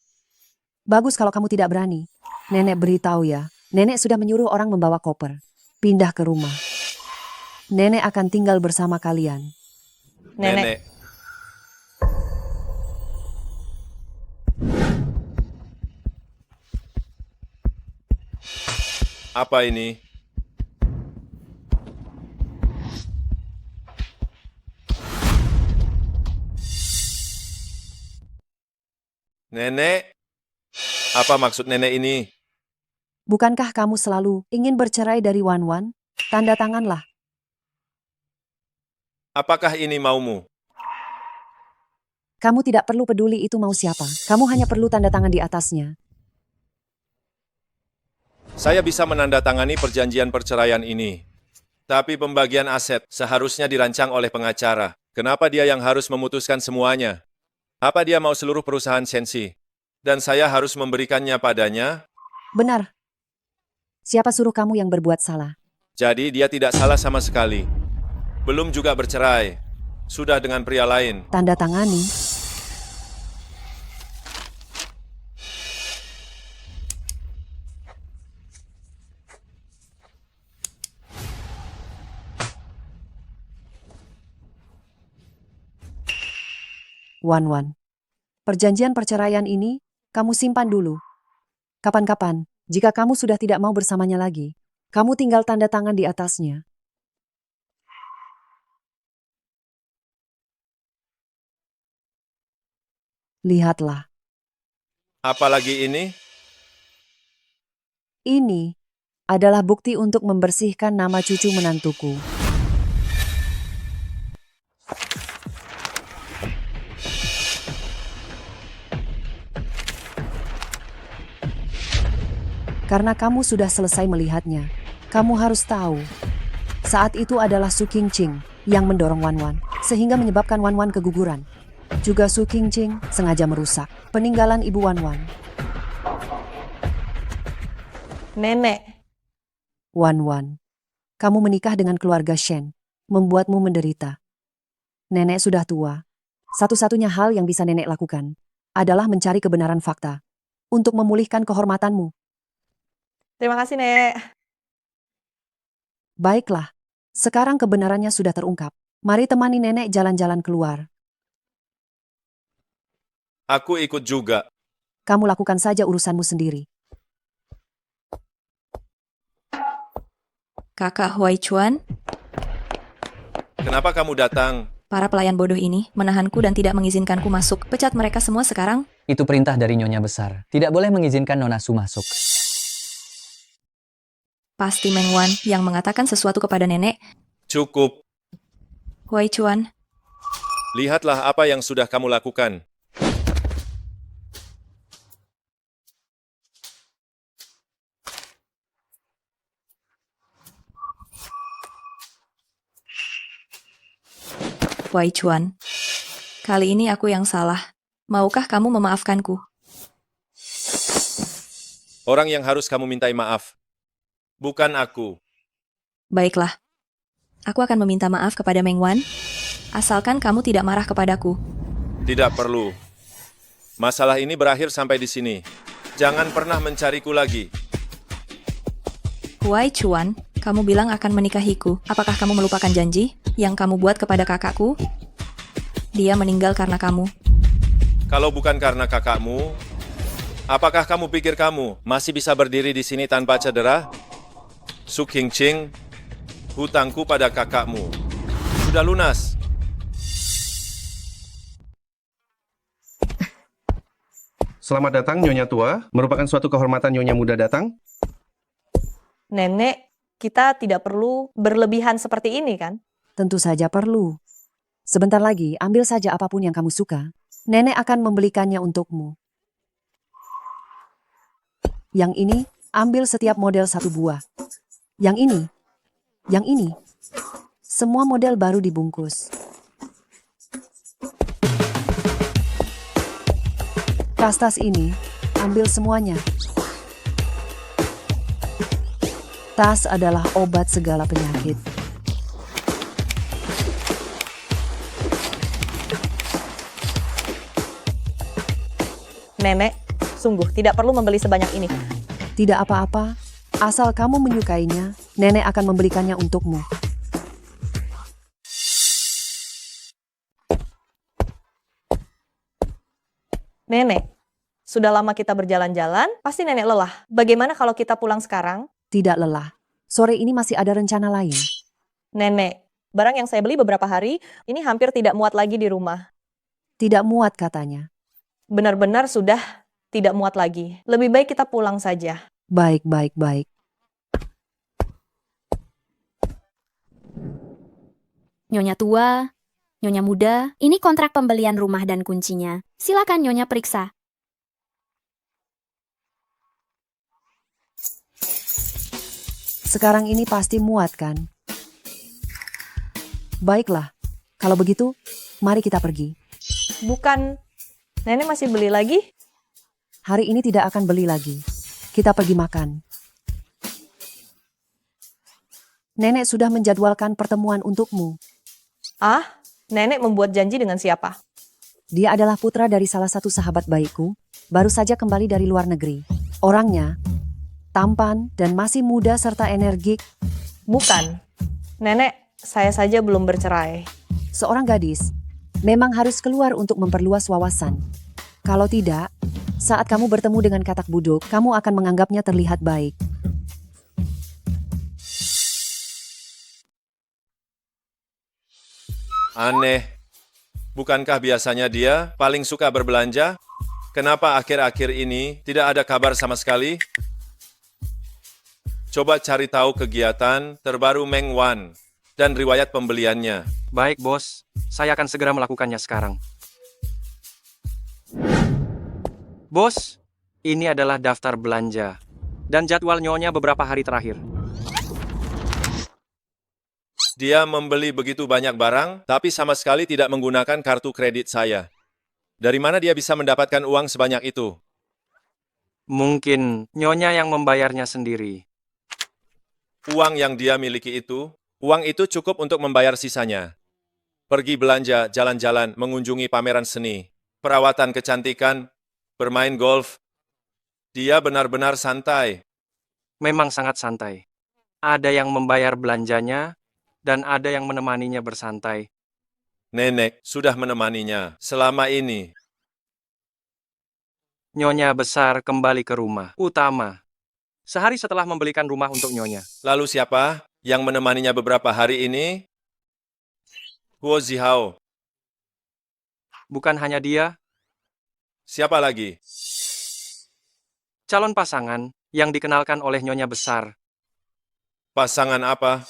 Bagus kalau kamu tidak berani. Nenek beritahu ya, nenek sudah menyuruh orang membawa koper. Pindah ke rumah. Nenek akan tinggal bersama kalian. Nenek. Apa ini? Nenek? Apa maksud nenek ini? Bukankah kamu selalu ingin bercerai dari Wan Wan? Tanda tanganlah. Apakah ini maumu? Kamu tidak perlu peduli itu mau siapa. Kamu hanya perlu tanda tangan di atasnya. Saya bisa menandatangani perjanjian perceraian ini. Tapi pembagian aset seharusnya dirancang oleh pengacara. Kenapa dia yang harus memutuskan semuanya? Apa dia mau seluruh perusahaan Sensi? Dan saya harus memberikannya padanya? Benar. Siapa suruh kamu yang berbuat salah? Jadi dia tidak salah sama sekali. Belum juga bercerai. Sudah dengan pria lain. Tanda tangani. Wan. Perjanjian perceraian ini, kamu simpan dulu. Kapan-kapan, jika kamu sudah tidak mau bersamanya lagi, kamu tinggal tanda tangan di atasnya. Lihatlah. Apalagi ini? Ini adalah bukti untuk membersihkan nama cucu menantuku. Karena kamu sudah selesai melihatnya, kamu harus tahu. Saat itu adalah Su Qingqing yang mendorong Wan, sehingga menyebabkan Wan keguguran. Juga Su Qingqing sengaja merusak peninggalan ibu Wan. Nenek. Wan, kamu menikah dengan keluarga Shen, membuatmu menderita. Nenek sudah tua. Satu-satunya hal yang bisa nenek lakukan adalah mencari kebenaran fakta untuk memulihkan kehormatanmu. Terima kasih, Nek. Baiklah, sekarang kebenarannya sudah terungkap. Mari temani nenek jalan-jalan keluar. Aku ikut juga. Kamu lakukan saja urusanmu sendiri. Kakak Huai Chuan, Kenapa kamu datang? para pelayan bodoh ini menahanku dan tidak mengizinkanku masuk. Pecat mereka semua sekarang. Itu perintah dari Nyonya Besar. Tidak boleh mengizinkan Nona Su masuk. Pasti Meng Wan yang mengatakan sesuatu kepada nenek. Cukup. Huai Chuan, Lihatlah apa yang sudah kamu lakukan. Huai Chuan. Kali ini aku yang salah. Maukah kamu memaafkanku? Orang yang harus kamu mintai maaf. Bukan aku. Baiklah. Aku akan meminta maaf kepada Meng Wan, asalkan kamu tidak marah kepadaku. Tidak perlu. Masalah ini berakhir sampai di sini. Jangan pernah mencariku lagi. Huai Chuan, kamu bilang akan menikahiku. Apakah kamu melupakan janji yang kamu buat kepada kakakku? Dia meninggal karena kamu. Kalau bukan karena kakakmu, apakah kamu pikir kamu masih bisa berdiri di sini tanpa cedera? Su Qingqing, hutangku pada kakakmu sudah lunas. Selamat datang, Nyonya Tua. Merupakan suatu kehormatan Nyonya Muda datang. Nenek, kita tidak perlu berlebihan seperti ini, kan? Tentu saja perlu. Sebentar lagi, ambil saja apapun yang kamu suka. Nenek akan membelikannya untukmu. Yang ini, ambil setiap model satu buah. Yang ini. Semua model baru dibungkus. Tas ini, ambil semuanya. Tas adalah obat segala penyakit. Nenek, sungguh tidak perlu membeli sebanyak ini. Tidak apa-apa, asal kamu menyukainya, nenek akan membelikannya untukmu. Nenek, sudah lama kita berjalan-jalan, pasti nenek lelah. Bagaimana kalau kita pulang sekarang? Tidak lelah. Sore ini masih ada rencana lain. Nenek, barang yang saya beli beberapa hari, ini hampir tidak muat lagi di rumah. Tidak muat katanya. Benar-benar sudah tidak muat lagi. Lebih baik kita pulang saja. Baik. Nyonya Tua, Nyonya muda, ini kontrak pembelian rumah dan kuncinya. Silakan Nyonya periksa. Sekarang ini pasti muat kan? Baiklah, kalau begitu, mari kita pergi. Bukan, nenek masih beli lagi? Hari ini tidak akan beli lagi. Kita pergi makan. Nenek sudah menjadwalkan pertemuan untukmu. Ah, nenek membuat janji dengan siapa? Dia adalah putra dari salah satu sahabat baikku, baru saja kembali dari luar negeri. Orangnya tampan dan masih muda serta energik. Bukan, nenek, saya saja belum bercerai. Seorang gadis memang harus keluar untuk memperluas wawasan. Kalau tidak, saat kamu bertemu dengan katak budok, kamu akan menganggapnya terlihat baik. Aneh. Bukankah biasanya dia paling suka berbelanja? Kenapa akhir-akhir ini tidak ada kabar sama sekali? Coba cari tahu kegiatan terbaru Meng Wan dan riwayat pembeliannya. Baik, Bos. Saya akan segera melakukannya sekarang. Bos, ini adalah daftar belanja dan jadwal Nyonya beberapa hari terakhir. Dia membeli begitu banyak barang, tapi sama sekali tidak menggunakan kartu kredit saya. Dari mana dia bisa mendapatkan uang sebanyak itu? Mungkin Nyonya yang membayarnya sendiri. Uang yang dia miliki itu, uang itu cukup untuk membayar sisanya. Pergi belanja, jalan-jalan, mengunjungi pameran seni, perawatan kecantikan, bermain golf. Dia benar-benar santai. Memang sangat santai. Ada yang membayar belanjanya, dan ada yang menemaninya bersantai. Nenek sudah menemaninya selama ini. Nyonya besar kembali ke rumah utama. Sehari setelah membelikan rumah untuk Nyonya. Lalu siapa yang menemaninya beberapa hari ini? Huo Zihao. Bukan hanya dia. Siapa lagi? Calon pasangan yang dikenalkan oleh Nyonya besar. Pasangan apa?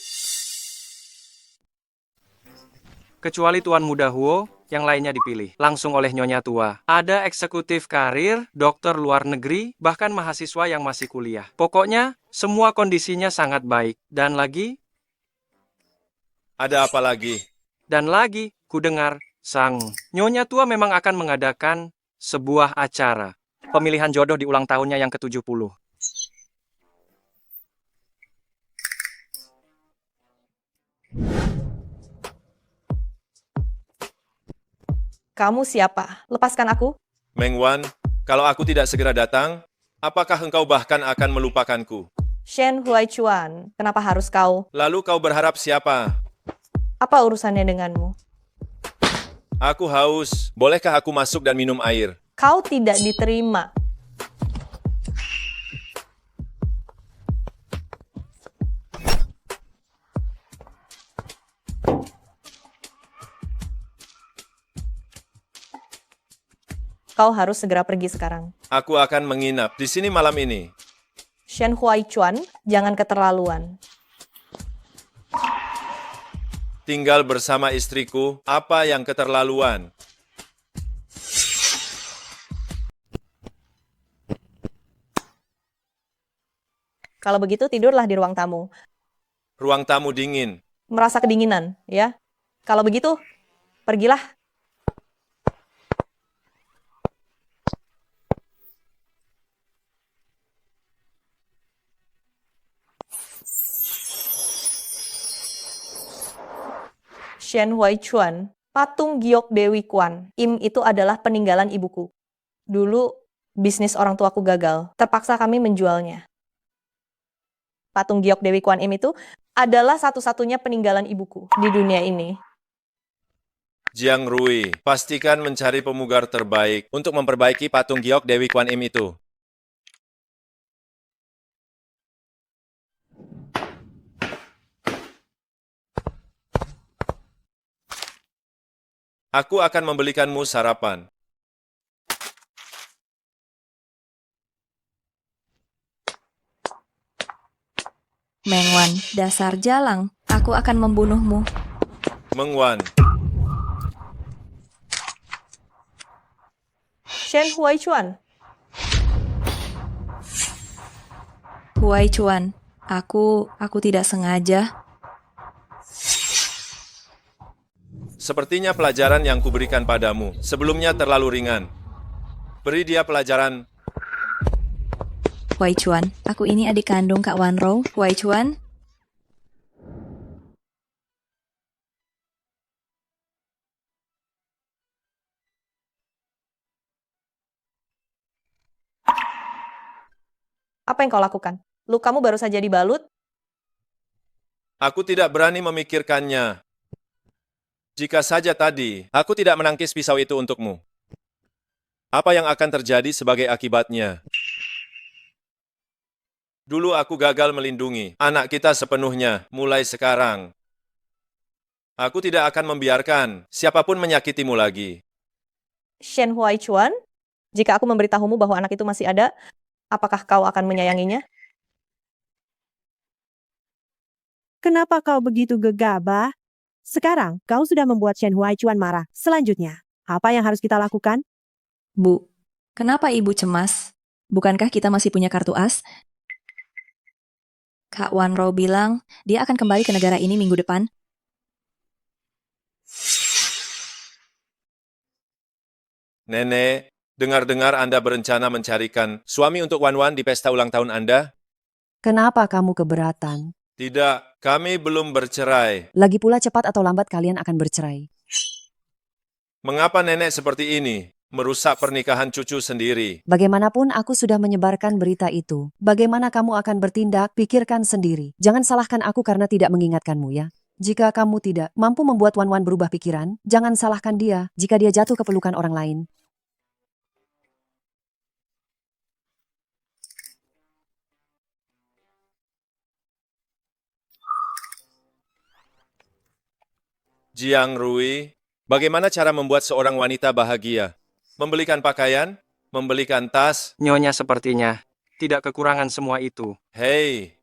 Kecuali Tuan Muda Huo, yang lainnya dipilih langsung oleh Nyonya tua. Ada eksekutif karir, dokter luar negeri, bahkan mahasiswa yang masih kuliah. Pokoknya, semua kondisinya sangat baik. Dan lagi? Ada apa lagi? Dan lagi, kudengar, sang Nyonya tua memang akan mengadakan sebuah acara. Pemilihan jodoh di ulang tahunnya yang ke-70. Kamu siapa? Lepaskan aku. Meng Wan, kalau aku tidak segera datang, apakah engkau bahkan akan melupakanku? Shen Huaichuan, kenapa harus kau? Lalu kau berharap siapa? Apa urusannya denganmu? Aku haus. Bolehkah aku masuk dan minum air? Kau tidak diterima. Kau harus segera pergi sekarang. Aku akan menginap di sini malam ini. Shen Huaichuan, jangan keterlaluan. Tinggal bersama istriku, apa yang keterlaluan? Kalau begitu tidurlah di ruang tamu. Ruang tamu dingin. Merasa kedinginan, ya? Kalau begitu, pergilah. Shen Huaichuan, patung giok Dewi Kuan Im itu adalah peninggalan ibuku. Dulu, bisnis orang tuaku gagal. Terpaksa kami menjualnya. Patung giok Dewi Kuan Im itu adalah satu-satunya peninggalan ibuku di dunia ini. Jiang Rui, pastikan mencari pemugar terbaik untuk memperbaiki patung giok Dewi Kuan Im itu. Aku akan membelikanmu sarapan. Meng Wan, dasar jalang. Aku akan membunuhmu. Meng Wan, Shen Huaichuan. Huai Chuan, aku tidak sengaja. Sepertinya pelajaran yang kuberikan padamu sebelumnya terlalu ringan. Beri dia pelajaran. Huai Chuan, aku ini adik kandung Kak Wanro. Huai Chuan, Apa yang kau lakukan? Lukamu baru saja dibalut. Aku tidak berani memikirkannya. Jika saja tadi aku tidak menangkis pisau itu untukmu. Apa yang akan terjadi sebagai akibatnya? Dulu aku gagal melindungi anak kita sepenuhnya. Mulai sekarang, aku tidak akan membiarkan siapapun menyakitimu lagi. Shen Huaichuan, jika aku memberitahumu bahwa anak itu masih ada, apakah kau akan menyayanginya? Kenapa kau begitu gegabah? Sekarang kau sudah membuat Shen Huaichuan marah. Selanjutnya, apa yang harus kita lakukan? Bu, kenapa ibu cemas? Bukankah kita masih punya kartu as? Kak Wanro bilang dia akan kembali ke negara ini minggu depan. Nenek, dengar-dengar Anda berencana mencarikan suami untuk Wan-Wan di pesta ulang tahun Anda? Kenapa kamu keberatan? Tidak, kami belum bercerai. Lagi pula cepat atau lambat kalian akan bercerai. Mengapa nenek seperti ini? Merusak pernikahan cucu sendiri. Bagaimanapun aku sudah menyebarkan berita itu. Bagaimana kamu akan bertindak, pikirkan sendiri. Jangan salahkan aku karena tidak mengingatkanmu ya. Jika kamu tidak mampu membuat Wan-Wan berubah pikiran, jangan salahkan dia jika dia jatuh ke pelukan orang lain. Jiang Rui, bagaimana cara membuat seorang wanita bahagia? Membelikan pakaian? Membelikan tas? Nyonya sepertinya tidak kekurangan semua itu. Hei,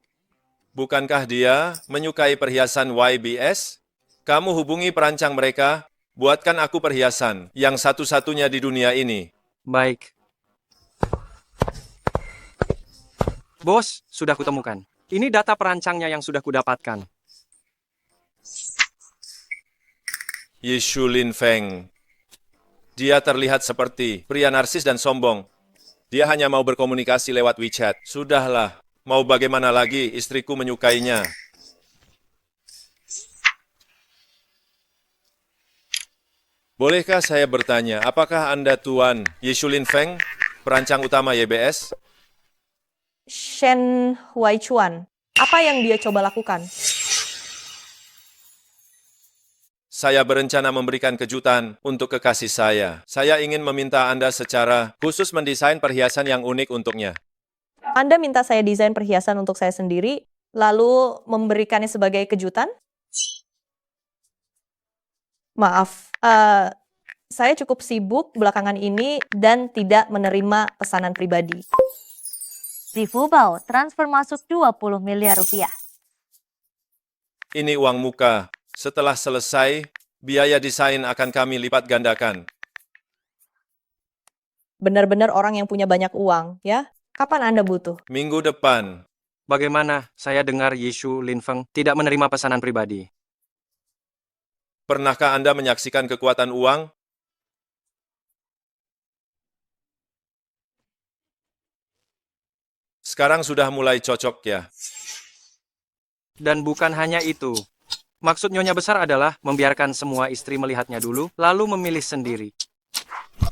bukankah dia menyukai perhiasan YBS? Kamu hubungi perancang mereka, buatkan aku perhiasan yang satu-satunya di dunia ini. Baik. Bos, sudah kutemukan. Ini data perancangnya yang sudah kudapatkan. Yishu Lin Feng. Dia terlihat seperti pria narsis dan sombong. Dia hanya mau berkomunikasi lewat WeChat. Sudahlah, mau bagaimana lagi istriku menyukainya. Bolehkah saya bertanya, apakah Anda Tuan Yishu Lin Feng, perancang utama YBS? Shen Huaichuan, apa yang dia coba lakukan? Saya berencana memberikan kejutan untuk kekasih saya. Saya ingin meminta Anda secara khusus mendesain perhiasan yang unik untuknya. Anda minta saya desain perhiasan untuk saya sendiri, lalu memberikannya sebagai kejutan? Maaf, saya cukup sibuk belakangan ini dan tidak menerima pesanan pribadi. Di Fubao, transfer masuk 20 miliar rupiah. Ini uang muka. Setelah selesai, biaya desain akan kami lipat gandakan. Benar-benar orang yang punya banyak uang, ya? Kapan Anda butuh? Minggu depan. Bagaimana saya dengar Yishu Lin Feng tidak menerima pesanan pribadi? Pernahkah Anda menyaksikan kekuatan uang? Sekarang sudah mulai cocok ya. Dan bukan hanya itu. Maksud Nyonya besar adalah membiarkan semua istri melihatnya dulu, lalu memilih sendiri.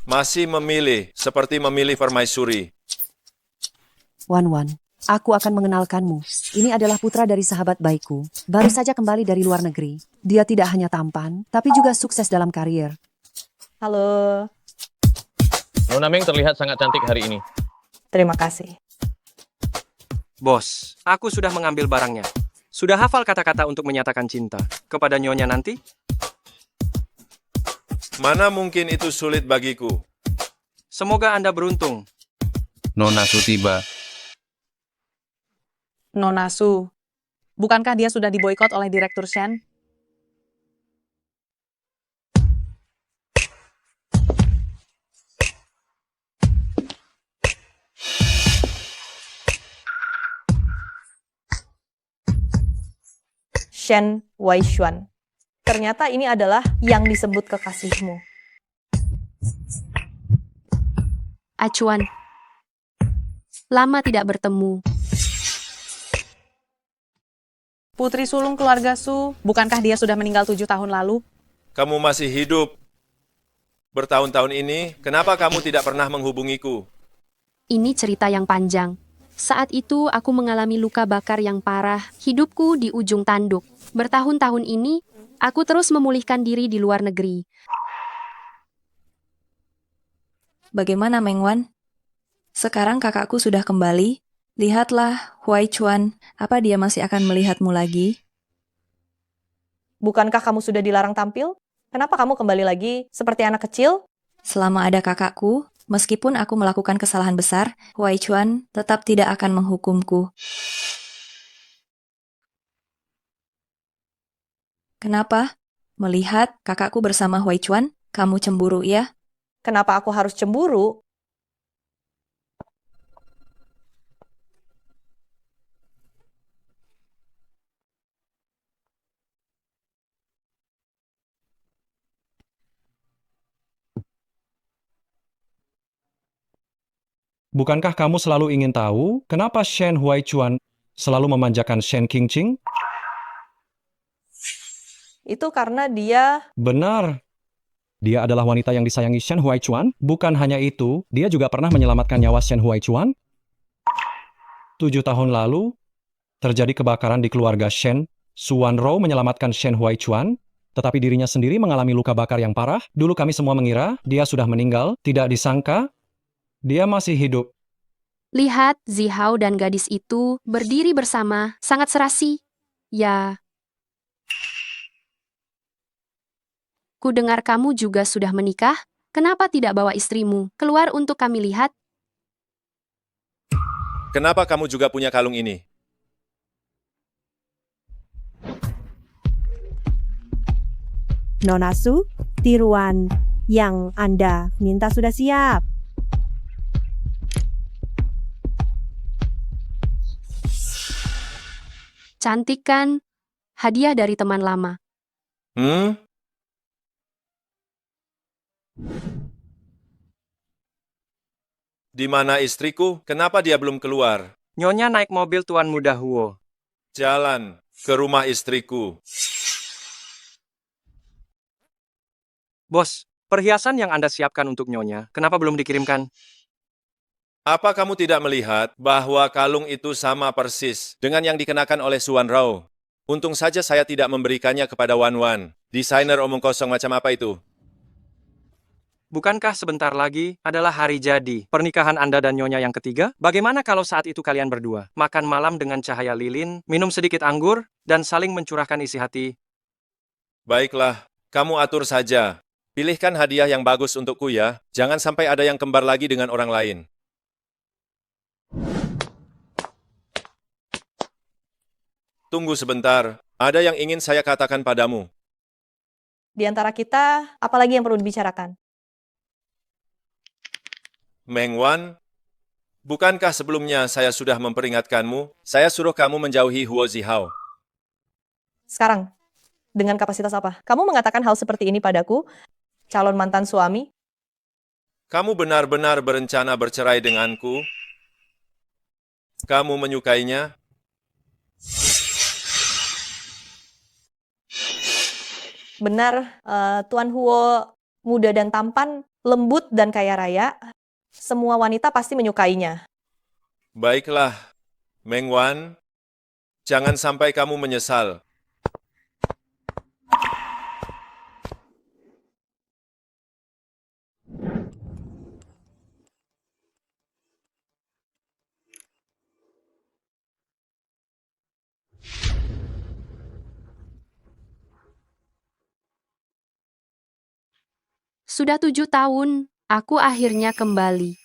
Masih memilih, seperti memilih permaisuri. Wan-Wan, aku akan mengenalkanmu. Ini adalah putra dari sahabat baikku. Baru saja kembali dari luar negeri. Dia tidak hanya tampan, tapi juga sukses dalam karier. Halo. Nona Meng terlihat sangat cantik hari ini. Terima kasih. Bos, aku sudah mengambil barangnya. Sudah hafal kata-kata untuk menyatakan cinta kepada Nyonya nanti? Mana mungkin itu sulit bagiku. Semoga Anda beruntung. Nona Su tiba. Nona Su, bukankah dia sudah diboikot oleh Direktur Shen? Shen Huaishuan. Ternyata ini adalah yang disebut kekasihmu. Acuan. Lama tidak bertemu. Putri sulung keluarga Su, bukankah dia sudah meninggal 7 tahun lalu? Kamu masih hidup. Bertahun-tahun ini, kenapa kamu tidak pernah menghubungiku? Ini cerita yang panjang. Saat itu aku mengalami luka bakar yang parah, hidupku di ujung tanduk. Bertahun-tahun ini, aku terus memulihkan diri di luar negeri. Bagaimana Meng Wan? Sekarang kakakku sudah kembali. Lihatlah, Huaichuan, apa dia masih akan melihatmu lagi? Bukankah kamu sudah dilarang tampil? Kenapa kamu kembali lagi seperti anak kecil? Selama ada kakakku, meskipun aku melakukan kesalahan besar, Huaichuan tetap tidak akan menghukumku. Kenapa? Melihat kakakku bersama Huaichuan, kamu cemburu ya? Kenapa aku harus cemburu? Bukankah kamu selalu ingin tahu kenapa Shen Huaichuan selalu memanjakan Shen Qingqing? Itu karena dia... Benar. Dia adalah wanita yang disayangi Shen Huaichuan. Bukan hanya itu, dia juga pernah menyelamatkan nyawa Shen Huaichuan. 7 tahun lalu, terjadi kebakaran di keluarga Shen. Suan Rou menyelamatkan Shen Huaichuan, tetapi dirinya sendiri mengalami luka bakar yang parah. Dulu kami semua mengira dia sudah meninggal, tidak disangka dia masih hidup. Lihat, Zihao dan gadis itu berdiri bersama, sangat serasi. Ya. Ku dengar kamu juga sudah menikah. Kenapa tidak bawa istrimu keluar untuk kami lihat? Kenapa kamu juga punya kalung ini? Nona Su, tiruan yang Anda minta sudah siap. Cantik kan? Hadiah dari teman lama. Di mana istriku? Kenapa dia belum keluar? Nyonya naik mobil Tuan Muda Huo. Jalan ke rumah istriku. Bos, perhiasan yang Anda siapkan untuk Nyonya, kenapa belum dikirimkan? Apa kamu tidak melihat bahwa kalung itu sama persis dengan yang dikenakan oleh Suan Rou? Untung saja saya tidak memberikannya kepada Wan Wan. Desainer omong kosong macam apa itu? Bukankah sebentar lagi adalah hari jadi pernikahan Anda dan Nyonya yang ketiga? Bagaimana kalau saat itu kalian berdua makan malam dengan cahaya lilin, minum sedikit anggur, dan saling mencurahkan isi hati? Baiklah, kamu atur saja. Pilihkan hadiah yang bagus untukku ya. Jangan sampai ada yang kembar lagi dengan orang lain. Tunggu sebentar, ada yang ingin saya katakan padamu. Di antara kita, apalagi yang perlu dibicarakan? Meng Wan, bukankah sebelumnya saya sudah memperingatkanmu? Saya suruh kamu menjauhi Huo Zihao. Sekarang, dengan kapasitas apa? Kamu mengatakan hal seperti ini padaku, calon mantan suami? Kamu benar-benar berencana bercerai denganku? Kamu menyukainya? Benar, Tuan Huo muda dan tampan, lembut dan kaya raya. Semua wanita pasti menyukainya. Baiklah, Meng Wan, jangan sampai kamu menyesal. Sudah 7 tahun, aku akhirnya kembali.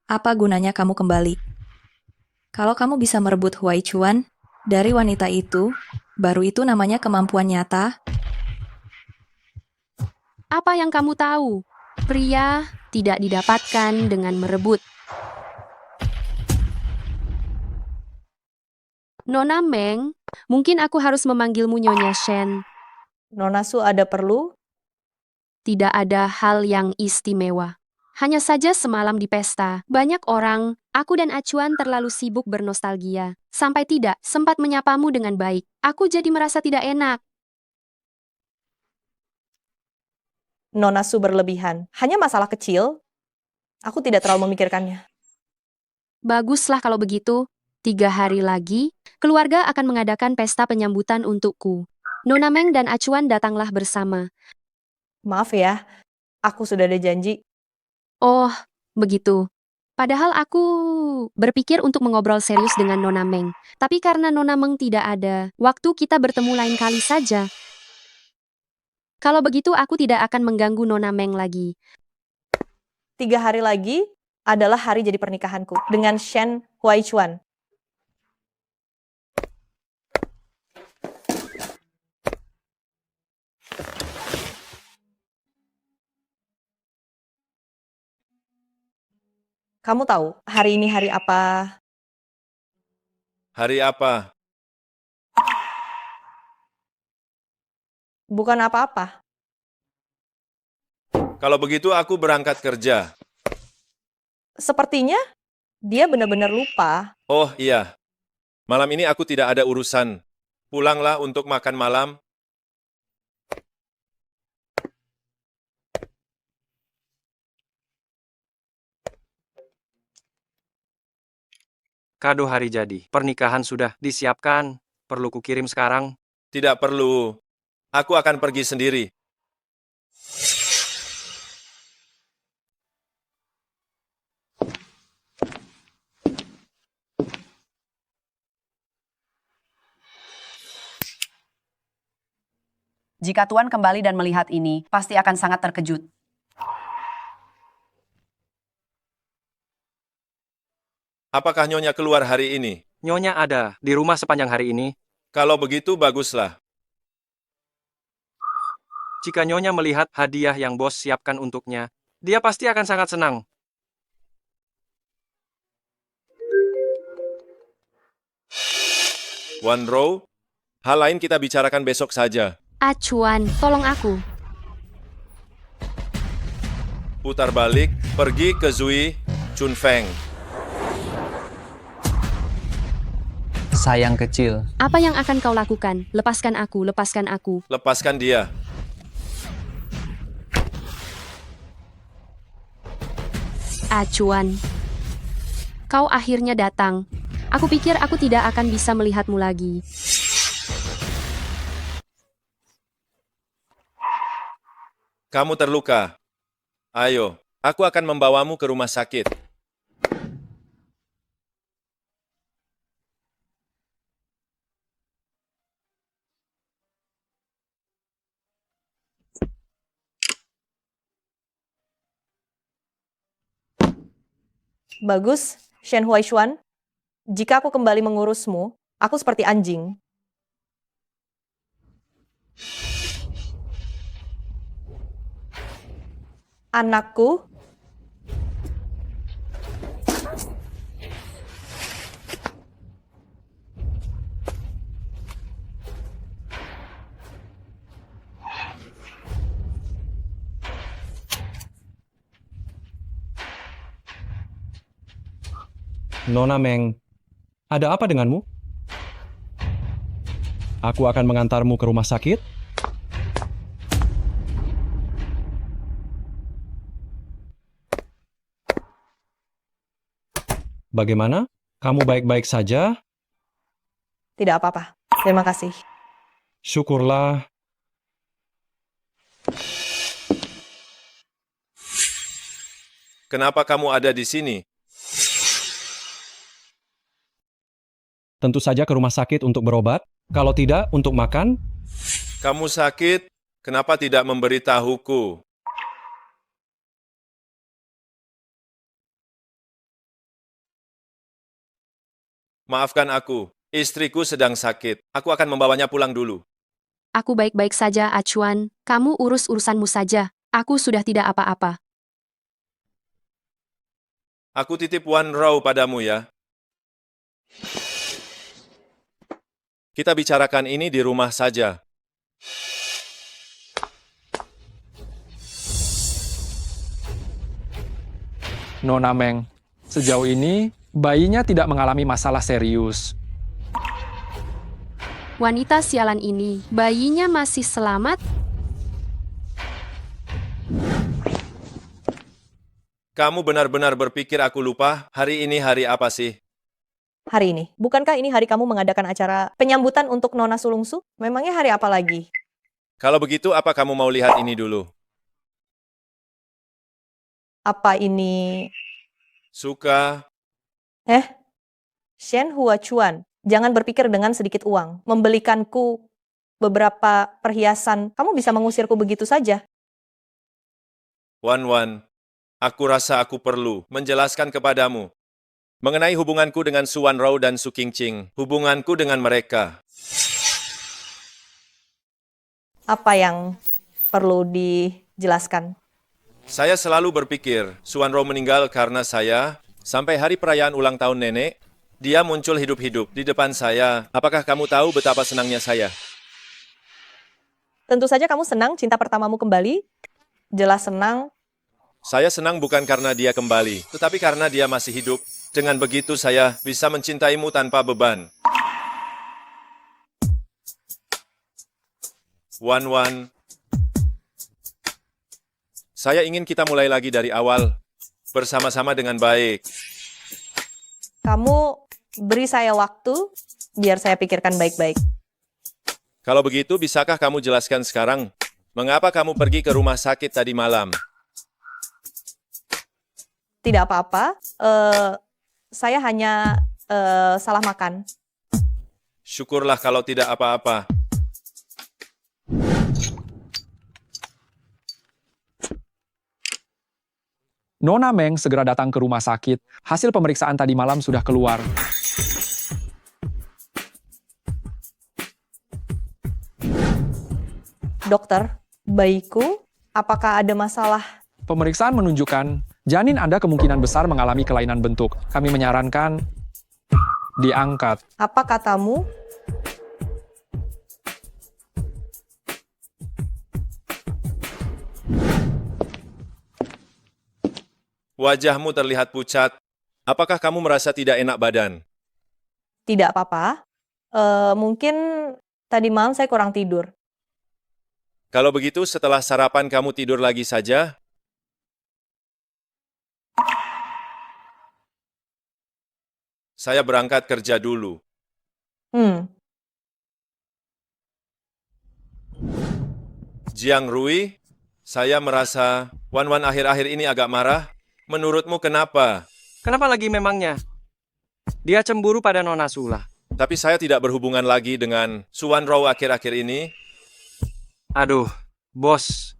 Apa gunanya kamu kembali? Kalau kamu bisa merebut Huaichuan dari wanita itu, baru itu namanya kemampuan nyata. Apa yang kamu tahu? Pria tidak didapatkan dengan merebut. Nona Meng, mungkin aku harus memanggilmu Nyonya Shen. Nona Su ada perlu? Tidak ada hal yang istimewa. Hanya saja semalam di pesta, banyak orang, aku dan Acuan terlalu sibuk bernostalgia, sampai tidak sempat menyapamu dengan baik. Aku jadi merasa tidak enak. Nona Su berlebihan. Hanya masalah kecil. Aku tidak terlalu memikirkannya. Baguslah kalau begitu. 3 hari lagi, keluarga akan mengadakan pesta penyambutan untukku. Nona Meng dan Acuan datanglah bersama. Maaf ya, aku sudah ada janji. Oh, begitu. Padahal aku berpikir untuk mengobrol serius dengan Nona Meng. Tapi karena Nona Meng tidak ada, waktu kita bertemu lain kali saja. Kalau begitu aku tidak akan mengganggu Nona Meng lagi. 3 hari lagi adalah hari jadi pernikahanku dengan Shen Huaichuan. Kamu tahu hari ini hari apa? Hari apa? Bukan apa-apa. Kalau begitu aku berangkat kerja. Sepertinya dia benar-benar lupa. Oh iya, malam ini aku tidak ada urusan. Pulanglah untuk makan malam. Kado hari jadi. Pernikahan sudah disiapkan. Perlu kukirim sekarang? Tidak perlu. Aku akan pergi sendiri. Jika Tuan kembali dan melihat ini, pasti akan sangat terkejut. Apakah Nyonya keluar hari ini? Nyonya ada di rumah sepanjang hari ini. Kalau begitu, baguslah. Jika Nyonya melihat hadiah yang bos siapkan untuknya, dia pasti akan sangat senang. Wan Rou, hal lain kita bicarakan besok saja. Acuan, tolong aku. Putar balik, pergi ke Zui Chunfeng. Sayang kecil. Apa yang akan kau lakukan? Lepaskan aku, lepaskan aku. Lepaskan dia. Acuan. Kau akhirnya datang. Aku pikir aku tidak akan bisa melihatmu lagi. Kamu terluka. Ayo, aku akan membawamu ke rumah sakit. Bagus, Shen Huaishuan. Jika aku kembali mengurusmu, aku seperti anjing. Anakku, Nona Meng, ada apa denganmu? Aku akan mengantarmu ke rumah sakit. Bagaimana? Kamu baik-baik saja? tidak apa-apa. Terima kasih. Syukurlah. Kenapa kamu ada di sini? Tentu saja ke rumah sakit untuk berobat. Kalau tidak, untuk makan. Kamu sakit, kenapa tidak memberitahuku? Maafkan aku, istriku sedang sakit. Aku akan membawanya pulang dulu. Aku baik-baik saja, Acuan. Kamu urus urusanmu saja. Aku sudah tidak apa-apa. Aku titip Wan Rou padamu ya. Kita bicarakan ini di rumah saja. Nona Meng, sejauh ini bayinya tidak mengalami masalah serius. Wanita sialan ini, bayinya masih selamat? Kamu benar-benar berpikir aku lupa? Hari ini hari apa sih? Hari ini. Bukankah ini hari kamu mengadakan acara penyambutan untuk Nona Sulungsu? Memangnya hari apa lagi? Kalau begitu, apa kamu mau lihat ini dulu? Apa ini? Suka. Shen Huachuan, jangan berpikir dengan sedikit uang. Membelikanku beberapa perhiasan, kamu bisa mengusirku begitu saja. Wan, aku rasa aku perlu menjelaskan kepadamu mengenai hubunganku dengan Su Wanrou dan Su Qingqing, hubunganku dengan mereka. Apa yang perlu dijelaskan? Saya selalu berpikir, Su Wanrou meninggal karena saya, sampai hari perayaan ulang tahun nenek, dia muncul hidup-hidup di depan saya. Apakah kamu tahu betapa senangnya saya? Tentu saja kamu senang cinta pertamamu kembali. Jelas senang. Saya senang bukan karena dia kembali, tetapi karena dia masih hidup. Dengan begitu saya bisa mencintaimu tanpa beban. Wan, saya ingin kita mulai lagi dari awal, bersama-sama dengan baik. Kamu beri saya waktu, biar saya pikirkan baik-baik. Kalau begitu, bisakah kamu jelaskan sekarang, mengapa kamu pergi ke rumah sakit tadi malam? Tidak apa-apa, saya hanya salah makan. Syukurlah kalau tidak apa-apa. Nona Meng segera datang ke rumah sakit. Hasil pemeriksaan tadi malam sudah keluar. Dokter, bayiku, apakah ada masalah? Pemeriksaan menunjukkan janin Anda kemungkinan besar mengalami kelainan bentuk. Kami menyarankan diangkat. Apa katamu? Wajahmu terlihat pucat. Apakah kamu merasa tidak enak badan? Tidak apa-apa. Mungkin tadi malam saya kurang tidur. Kalau begitu, setelah sarapan kamu tidur lagi saja? Saya berangkat kerja dulu. Jiang Rui, saya merasa Wan akhir-akhir ini agak marah. Menurutmu kenapa? Kenapa lagi memangnya? Dia cemburu pada Nona Su lah. Tapi saya tidak berhubungan lagi dengan Su Wanrou akhir-akhir ini. Aduh, bos.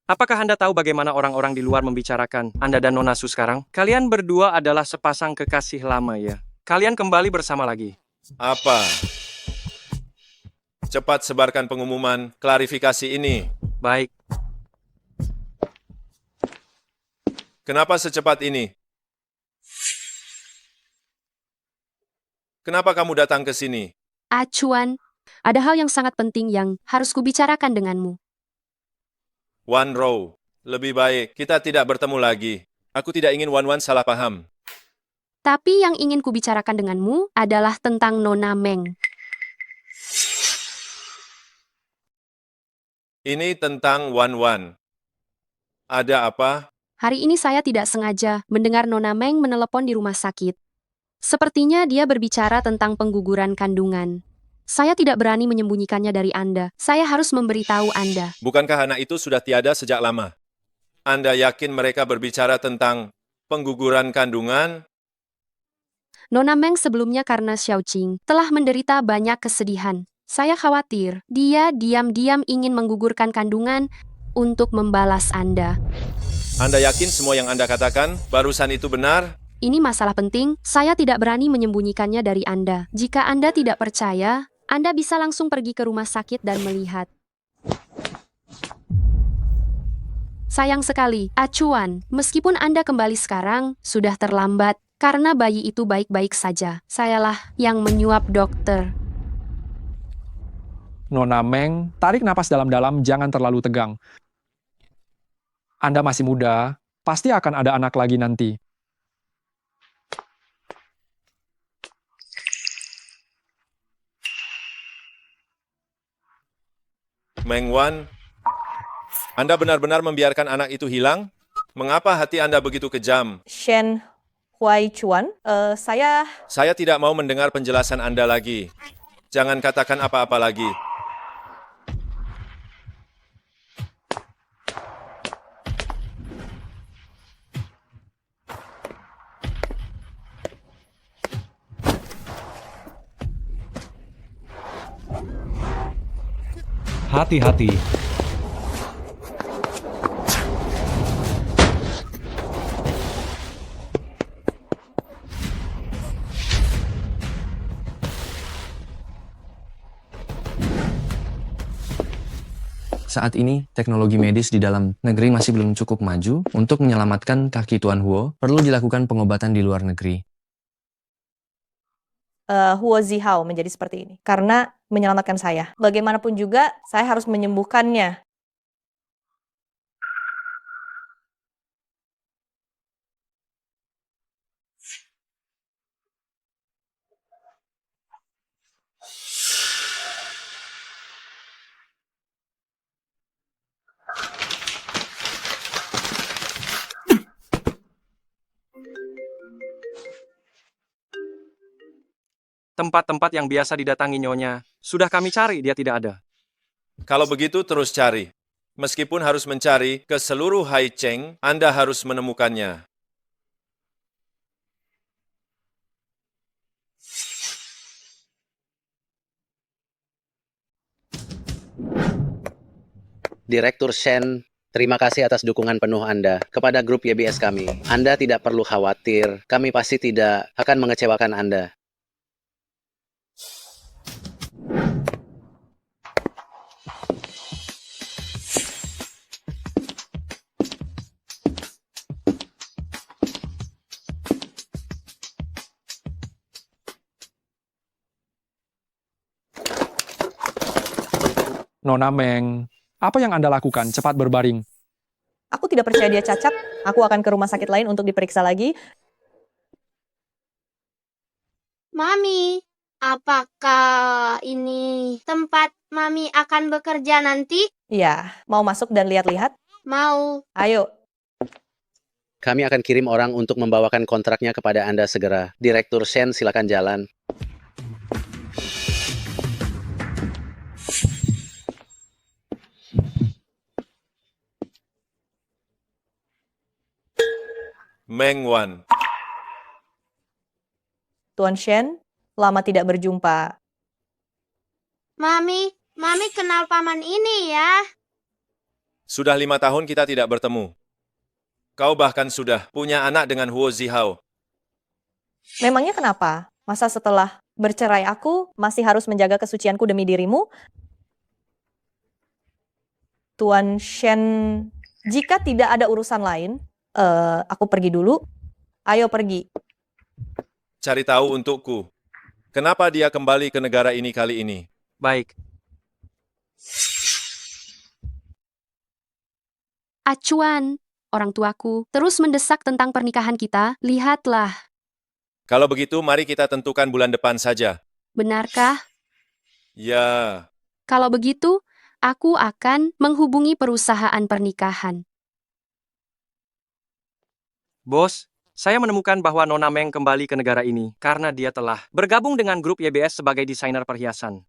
Apakah Anda tahu bagaimana orang-orang di luar membicarakan Anda dan Nona Su sekarang? Kalian berdua adalah sepasang kekasih lama ya. Kalian kembali bersama lagi. Apa? Cepat sebarkan pengumuman klarifikasi ini. Baik. Kenapa secepat ini? Kenapa kamu datang ke sini? Acuan, ada hal yang sangat penting yang harus kubicarakan denganmu. Wanrou, lebih baik kita tidak bertemu lagi. Aku tidak ingin Wan salah paham. Tapi yang ingin kubicarakan denganmu adalah tentang Nona Meng. Ini tentang Wan. Ada apa? Hari ini saya tidak sengaja mendengar Nona Meng menelepon di rumah sakit. Sepertinya dia berbicara tentang pengguguran kandungan. Saya tidak berani menyembunyikannya dari Anda. Saya harus memberitahu Anda. Bukankah anak itu sudah tiada sejak lama? Anda yakin mereka berbicara tentang pengguguran kandungan? Nona Meng sebelumnya karena Xiaoqing telah menderita banyak kesedihan. Saya khawatir dia diam-diam ingin menggugurkan kandungan untuk membalas Anda. Anda yakin semua yang Anda katakan barusan itu benar? Ini masalah penting, saya tidak berani menyembunyikannya dari Anda. Jika Anda tidak percaya, Anda bisa langsung pergi ke rumah sakit dan melihat. Sayang sekali, Acuan, meskipun Anda kembali sekarang, sudah terlambat, karena bayi itu baik-baik saja. Sayalah yang menyuap dokter. Nona Meng, tarik napas dalam-dalam, jangan terlalu tegang. Anda masih muda, pasti akan ada anak lagi nanti. Meng Wan, Anda benar-benar membiarkan anak itu hilang? Mengapa hati Anda begitu kejam? Shen Huaichuan, saya Saya tidak mau mendengar penjelasan Anda lagi. Jangan katakan apa-apa lagi. Hati-hati. Saat ini, teknologi medis di dalam negeri masih belum cukup maju. Untuk menyelamatkan kaki Tuan Huo, perlu dilakukan pengobatan di luar negeri. Huo Zihao menjadi seperti ini. Karena menyelamatkan saya. Bagaimanapun juga, saya harus menyembuhkannya. Tempat-tempat yang biasa didatangi Nyonya, sudah kami cari, dia tidak ada. Kalau begitu terus cari. Meskipun harus mencari ke seluruh Haicheng, Anda harus menemukannya. Direktur Shen, terima kasih atas dukungan penuh Anda kepada grup YBS kami. Anda tidak perlu khawatir, kami pasti tidak akan mengecewakan Anda. Nona Meng, apa yang Anda lakukan? Cepat berbaring. Aku tidak percaya dia cacat. Aku akan ke rumah sakit lain untuk diperiksa lagi. Mami, apakah ini tempat Mami akan bekerja nanti? Iya, mau masuk dan lihat-lihat? Mau. Ayo. Kami akan kirim orang untuk membawakan kontraknya kepada Anda segera. Direktur Shen, silakan jalan. Meng Wan, Tuan Shen, lama tidak berjumpa. Mami kenal paman ini ya. sudah 5 tahun kita tidak bertemu. Kau bahkan sudah punya anak dengan Huo Zihao. Memangnya kenapa? Masa setelah bercerai aku masih harus menjaga kesucianku demi dirimu? Tuan Shen, jika tidak ada urusan lain, aku pergi dulu. Ayo pergi. Cari tahu untukku. Kenapa dia kembali ke negara ini kali ini? Baik. Acuan, orang tuaku terus mendesak tentang pernikahan kita. Lihatlah, Kalau begitu, mari kita tentukan bulan depan saja. benarkah? Ya, Kalau begitu, aku akan menghubungi perusahaan pernikahan. Bos, saya menemukan bahwa Nona Meng kembali ke negara ini karena dia telah bergabung dengan grup YBS sebagai desainer perhiasan.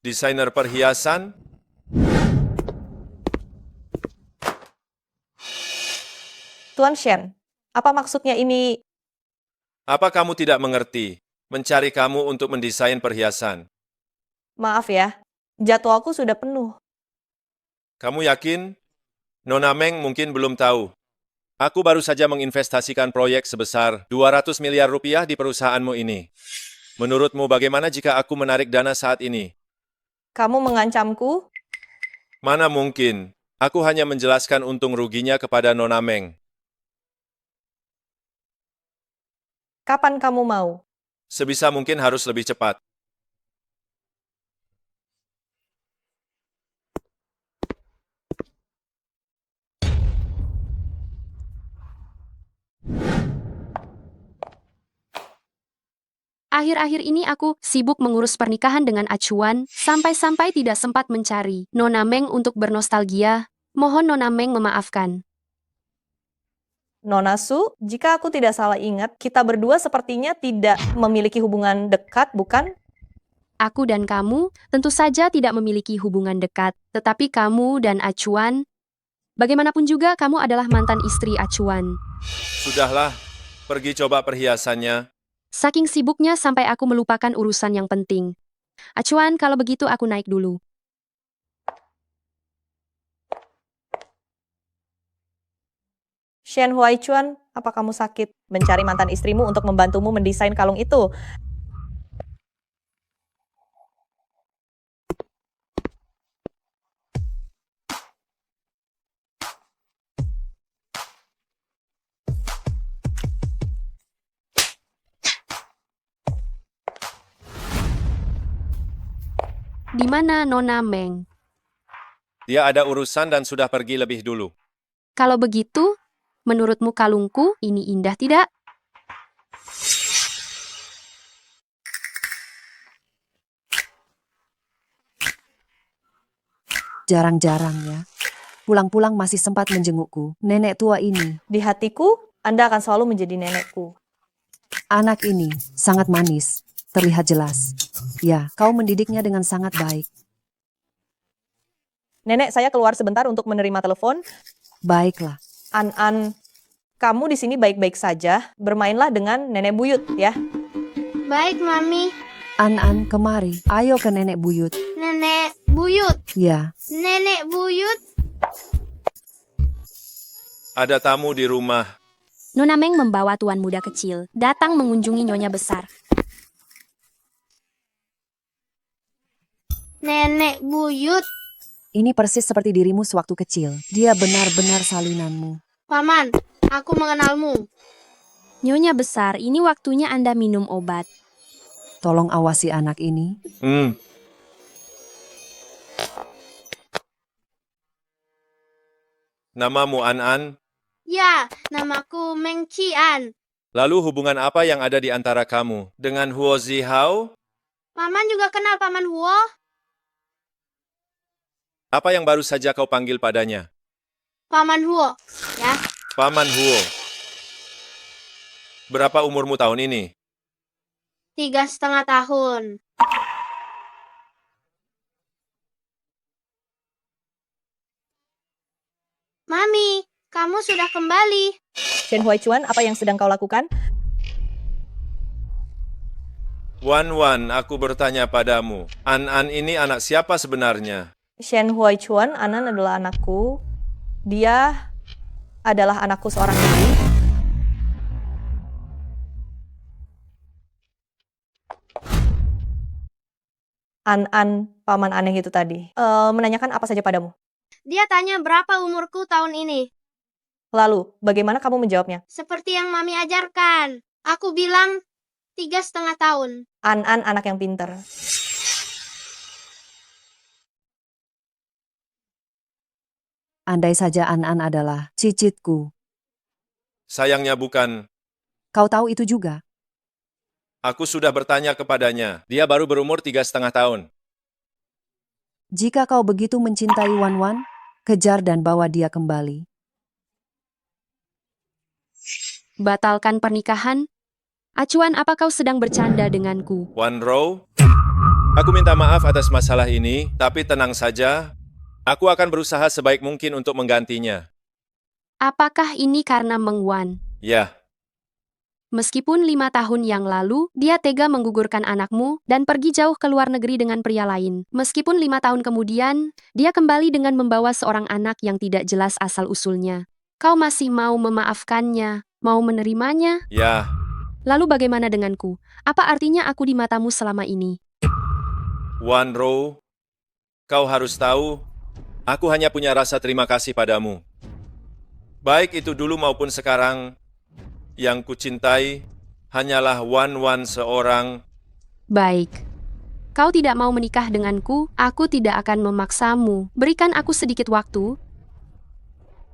desainer perhiasan? Tuan Shen, apa maksudnya ini? Apa kamu tidak mengerti? Mencari kamu untuk mendesain perhiasan. Maaf ya, jadwalku sudah penuh. Kamu yakin? Nona Meng mungkin belum tahu. Aku baru saja menginvestasikan proyek sebesar 200 miliar rupiah di perusahaanmu ini. Menurutmu bagaimana jika aku menarik dana saat ini? Kamu mengancamku? Mana mungkin. Aku hanya menjelaskan untung ruginya kepada Nona Meng. Kapan kamu mau? Sebisa mungkin harus lebih cepat. Akhir-akhir ini aku sibuk mengurus pernikahan dengan Acuan, sampai-sampai tidak sempat mencari Nona Meng untuk bernostalgia. Mohon Nona Meng memaafkan. Nona Su, jika aku tidak salah ingat, kita berdua sepertinya tidak memiliki hubungan dekat, bukan? Aku dan kamu tentu saja tidak memiliki hubungan dekat, tetapi kamu dan Acuan, bagaimanapun juga kamu adalah mantan istri Acuan. Sudahlah, pergi coba perhiasannya. Saking sibuknya sampai aku melupakan urusan yang penting. Acuan, kalau begitu aku naik dulu. Shen Huaichuan, apa kamu sakit? Mencari mantan istrimu untuk membantumu mendesain kalung itu. Di mana Nona Meng? Dia ada urusan dan sudah pergi lebih dulu. Kalau begitu, menurutmu kalungku ini indah tidak? Jarang-jarang ya. Pulang-pulang masih sempat menjengukku. Nenek tua ini. Di hatiku, Anda akan selalu menjadi nenekku. Anak ini sangat manis. Terlihat jelas. Ya, kau mendidiknya dengan sangat baik. Nenek, saya keluar sebentar untuk menerima telepon. Baiklah. An, kamu di sini baik-baik saja. Bermainlah dengan nenek buyut ya. Baik, Mami. An, kemari. Ayo ke nenek buyut. Nenek buyut. Ya. Nenek buyut. Ada tamu di rumah. Nona Meng membawa tuan muda kecil, datang mengunjungi nyonya besar. Nenek buyut. Ini persis seperti dirimu sewaktu kecil. Dia benar-benar salinanmu. Paman, aku mengenalmu. Nyonya besar, ini waktunya Anda minum obat. Tolong awasi anak ini. Namamu An. Ya, namaku Meng Qian. Lalu hubungan apa yang ada di antara kamu dengan Huo Zihao? Paman juga kenal Paman Huo? Apa yang baru saja kau panggil padanya? Paman Huo, ya. Paman Huo. Berapa umurmu tahun ini? 3,5 tahun. Mami, kamu sudah kembali. Shen Huaichuan, apa yang sedang kau lakukan? Wan, aku bertanya padamu. An ini anak siapa sebenarnya? Shen Huaichuan, Anan adalah anakku. Dia adalah anakku seorang diri. An, paman aneh itu tadi. Menanyakan apa saja padamu? Dia tanya berapa umurku tahun ini. Lalu, bagaimana kamu menjawabnya? Seperti yang Mami ajarkan. Aku bilang 3,5 tahun. An, anak yang pinter. Andai saja An adalah cicitku. Sayangnya bukan. Kau tahu itu juga. Aku sudah bertanya kepadanya. Dia baru berumur 3,5 tahun. Jika kau begitu mencintai Wan, kejar dan bawa dia kembali. Batalkan pernikahan? Acuan, apa kau sedang bercanda denganku? Wan Rou, aku minta maaf atas masalah ini, tapi tenang saja. Aku akan berusaha sebaik mungkin untuk menggantinya. Apakah ini karena Meng Wan? Ya, Meskipun 5 tahun yang lalu, dia tega menggugurkan anakmu dan pergi jauh ke luar negeri dengan pria lain. Meskipun 5 tahun kemudian, dia kembali dengan membawa seorang anak yang tidak jelas asal-usulnya. Kau masih mau memaafkannya, mau menerimanya? ya. Lalu bagaimana denganku? Apa artinya aku di matamu selama ini? Wan Rou, kau harus tahu, aku hanya punya rasa terima kasih padamu. Baik itu dulu maupun sekarang, yang kucintai hanyalah Wan seorang. Baik. Kau tidak mau menikah denganku, aku tidak akan memaksamu. Berikan aku sedikit waktu.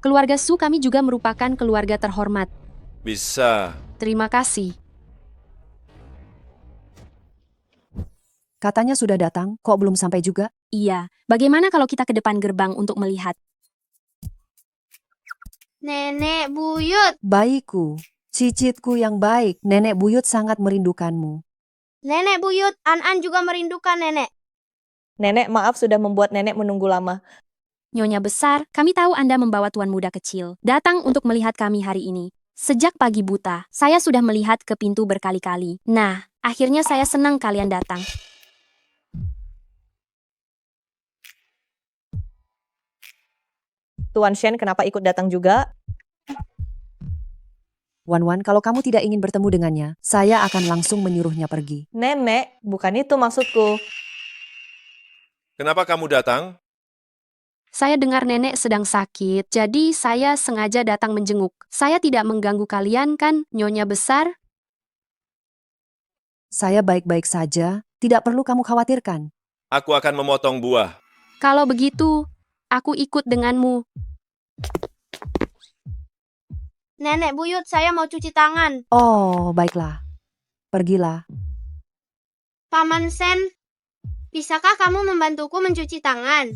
Keluarga Su kami juga merupakan keluarga terhormat. Bisa. Terima kasih. Katanya sudah datang, kok belum sampai juga? Iya, bagaimana kalau kita ke depan gerbang untuk melihat? Nenek buyut. Baikku, cicitku yang baik, nenek buyut sangat merindukanmu. Nenek buyut, An-An juga merindukan nenek. Nenek, maaf sudah membuat nenek menunggu lama. Nyonya besar, kami tahu Anda membawa tuan muda kecil datang untuk melihat kami hari ini. Sejak pagi buta, saya sudah melihat ke pintu berkali-kali. Nah, akhirnya saya senang kalian datang. Tuan Shen kenapa ikut datang juga? Wan, kalau kamu tidak ingin bertemu dengannya, saya akan langsung menyuruhnya pergi. Nenek, bukan itu maksudku. Kenapa kamu datang? Saya dengar nenek sedang sakit, jadi saya sengaja datang menjenguk. Saya tidak mengganggu kalian kan, Nyonya besar? Saya baik-baik saja, tidak perlu kamu khawatirkan. Aku akan memotong buah. Kalau begitu, aku ikut denganmu. Nenek buyut, saya mau cuci tangan. Oh, baiklah. Pergilah. Paman Sen, bisakah kamu membantuku mencuci tangan?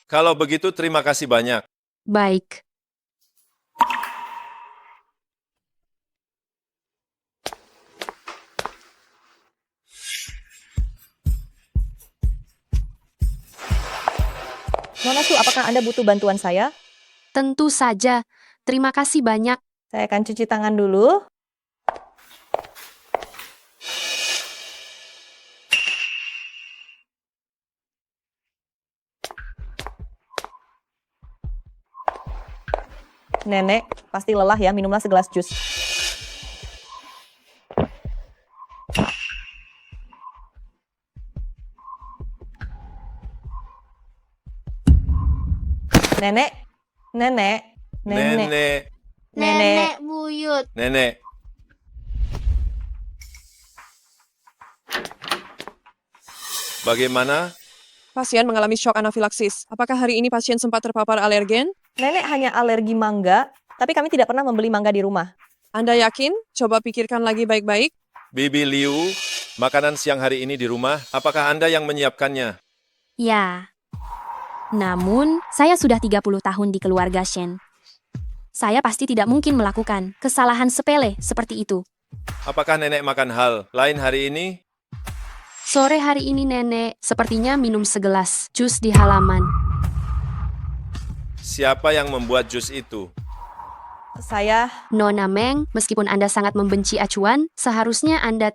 Kalau begitu terima kasih banyak. Baik. Nona Su, apakah Anda butuh bantuan saya? Tentu saja. Terima kasih banyak. Saya akan cuci tangan dulu. Nenek, pasti lelah ya, minumlah segelas jus. Nenek, nenek, nenek, Nenek, Nenek buyut. nenek. Bagaimana? Pasien mengalami shock anafilaksis. Apakah hari ini pasien sempat terpapar alergen? Nenek hanya alergi mangga, tapi kami tidak pernah membeli mangga di rumah. Anda yakin? Coba pikirkan lagi baik-baik. Bibi Liu, makanan siang hari ini di rumah, apakah Anda yang menyiapkannya? Ya. Namun, saya sudah 30 tahun di keluarga Shen. Saya pasti tidak mungkin melakukan kesalahan sepele seperti itu. Apakah nenek makan hal lain hari ini? Sore hari ini nenek sepertinya minum segelas jus di halaman. Siapa yang membuat jus itu? Saya... Nona Meng, meskipun Anda sangat membenci acuan, seharusnya Anda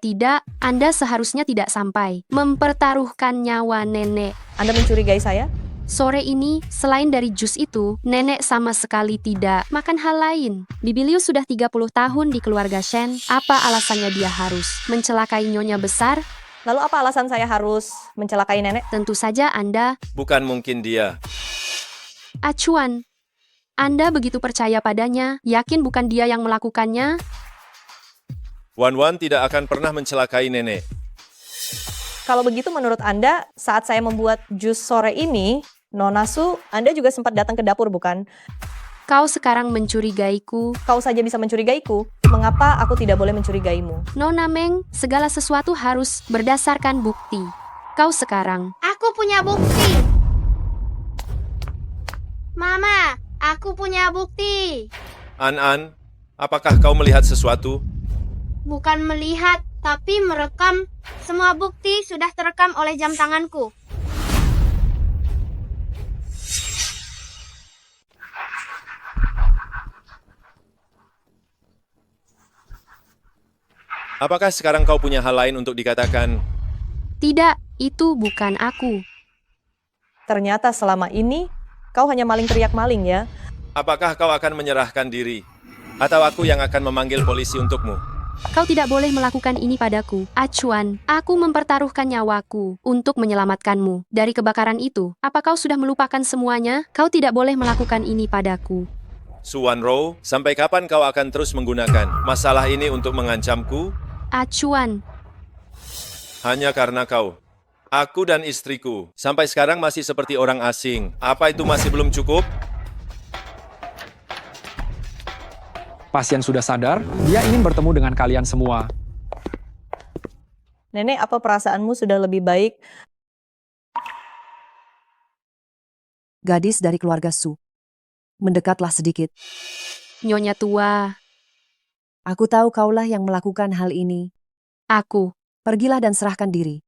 seharusnya tidak sampai mempertaruhkan nyawa nenek. Anda mencurigai saya? Sore ini, selain dari jus itu, nenek sama sekali tidak makan hal lain. Bibi Liu sudah 30 tahun di keluarga Shen. Apa alasannya dia harus mencelakai nyonya besar? Lalu apa alasan saya harus mencelakai nenek? Tentu saja Anda, Bukan mungkin dia. acuan. Anda begitu percaya padanya, yakin bukan dia yang melakukannya? Wan tidak akan pernah mencelakai nenek. Kalau begitu menurut Anda, saat saya membuat jus sore ini, Nona Su, Anda juga sempat datang ke dapur, bukan? Kau sekarang mencurigaiku. Kau saja bisa mencurigaiku. Mengapa aku tidak boleh mencurigaimu? Nona Meng, segala sesuatu harus berdasarkan bukti. Kau sekarang. Aku punya bukti. Mama, aku punya bukti. An, apakah kau melihat sesuatu? Bukan melihat, tapi merekam. Semua bukti sudah terekam oleh jam tanganku. Apakah sekarang kau punya hal lain untuk dikatakan? Tidak, itu bukan aku. Ternyata selama ini, kau hanya maling teriak maling ya? Apakah kau akan menyerahkan diri? Atau aku yang akan memanggil polisi untukmu? Kau tidak boleh melakukan ini padaku. Acuan, aku mempertaruhkan nyawaku untuk menyelamatkanmu dari kebakaran itu. Apa kau sudah melupakan semuanya? Kau tidak boleh melakukan ini padaku. Suan Rou, sampai kapan kau akan terus menggunakan masalah ini untuk mengancamku? Acuan, Hanya karena kau. Aku dan istriku sampai sekarang masih seperti orang asing. Apa itu masih belum cukup? Pasien sudah sadar, dia ingin bertemu dengan kalian semua. Nenek, apa perasaanmu sudah lebih baik? Gadis dari keluarga Su. Mendekatlah sedikit. Nyonya tua. Aku tahu kaulah yang melakukan hal ini. Aku. Pergilah dan serahkan diri.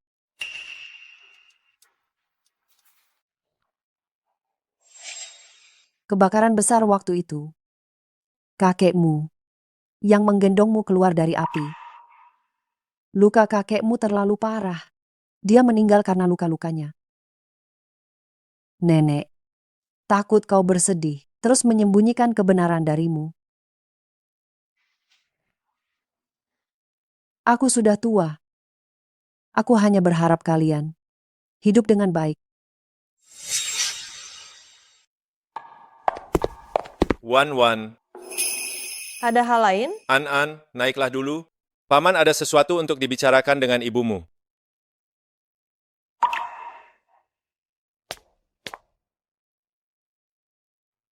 Kebakaran besar waktu itu. Kakekmu yang menggendongmu keluar dari api. Luka kakekmu terlalu parah. Dia meninggal karena luka-lukanya. Nenek, takut kau bersedih, terus menyembunyikan kebenaran darimu. Aku sudah tua. Aku hanya berharap kalian hidup dengan baik. Wan. Ada hal lain? An, naiklah dulu. Paman ada sesuatu untuk dibicarakan dengan ibumu.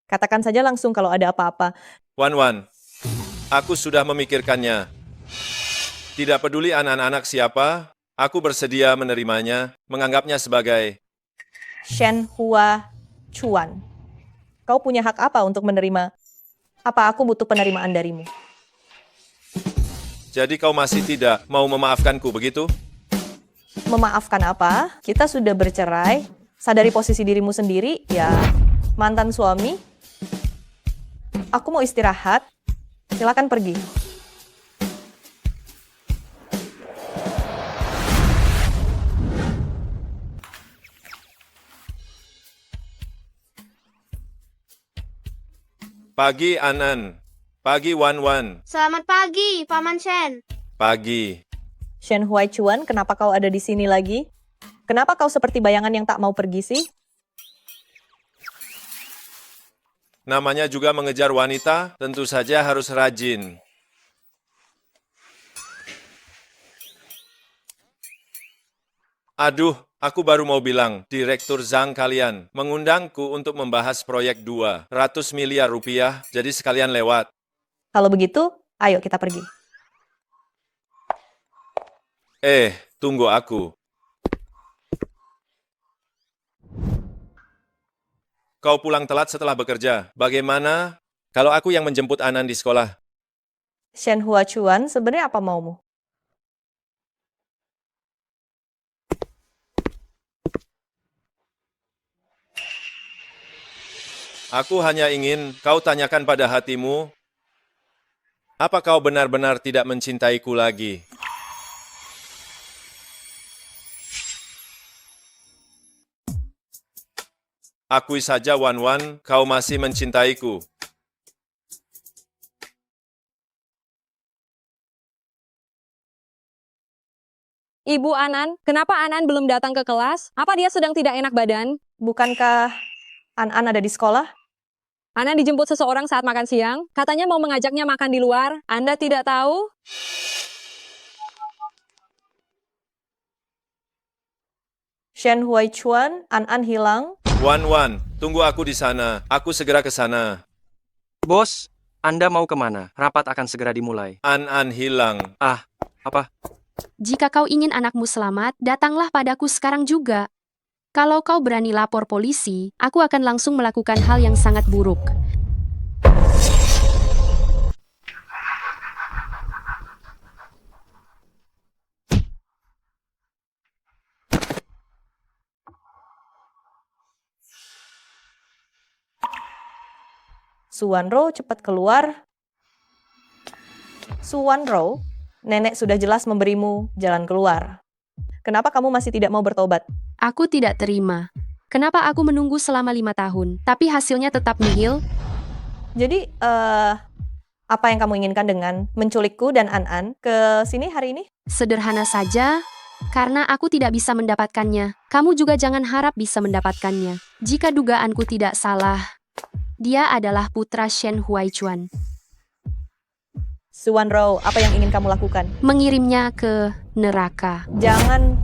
Katakan saja langsung kalau ada apa-apa. Wan, aku sudah memikirkannya. Tidak peduli anak-anak siapa, aku bersedia menerimanya, menganggapnya sebagai Shen Hua Chuan. Kau punya hak apa untuk menerima? Apa aku butuh penerimaan darimu? Jadi kau masih tidak mau memaafkanku, begitu? Memaafkan apa? Kita sudah bercerai. Sadari posisi dirimu sendiri, ya mantan suami. Aku mau istirahat. Silakan pergi. Pagi, An. Pagi, Wan. Selamat pagi, Paman Shen. Pagi. Shen Huaichuan, kenapa kau ada di sini lagi? Kenapa kau seperti bayangan yang tak mau pergi sih? Namanya juga mengejar wanita, tentu saja harus rajin. Aduh, aku baru mau bilang, Direktur Zhang kalian mengundangku untuk membahas proyek 200 miliar rupiah, jadi sekalian lewat. Kalau begitu, ayo kita pergi. Tunggu aku. Kau pulang telat setelah bekerja. Bagaimana kalau aku yang menjemput Anan di sekolah? Shen Huaichuan, sebenarnya apa maumu? Aku hanya ingin kau tanyakan pada hatimu, apa kau benar-benar tidak mencintaiku lagi? Akui saja, Wan, kau masih mencintaiku. Ibu Anan, kenapa Anan belum datang ke kelas? Apa dia sedang tidak enak badan? Bukankah An ada di sekolah? Anan dijemput seseorang saat makan siang. Katanya mau mengajaknya makan di luar. Anda tidak tahu? Shen Huaichuan, An hilang. Wan, tunggu aku di sana. Aku segera ke sana. Bos, Anda mau kemana? Rapat akan segera dimulai. An hilang. Apa? Jika kau ingin anakmu selamat, datanglah padaku sekarang juga. Kalau kau berani lapor polisi, aku akan langsung melakukan hal yang sangat buruk. Suwanro, cepat keluar. Suwanro, nenek sudah jelas memberimu jalan keluar. Kenapa kamu masih tidak mau bertobat? Aku tidak terima. Kenapa aku menunggu selama 5 tahun, tapi hasilnya tetap nihil? Jadi, apa yang kamu inginkan dengan menculikku dan An ke sini hari ini? Sederhana saja, karena aku tidak bisa mendapatkannya. Kamu juga jangan harap bisa mendapatkannya. Jika dugaanku tidak salah, dia adalah putra Shen Huaichuan. Suwanro, apa yang ingin kamu lakukan? Mengirimnya ke neraka. Jangan.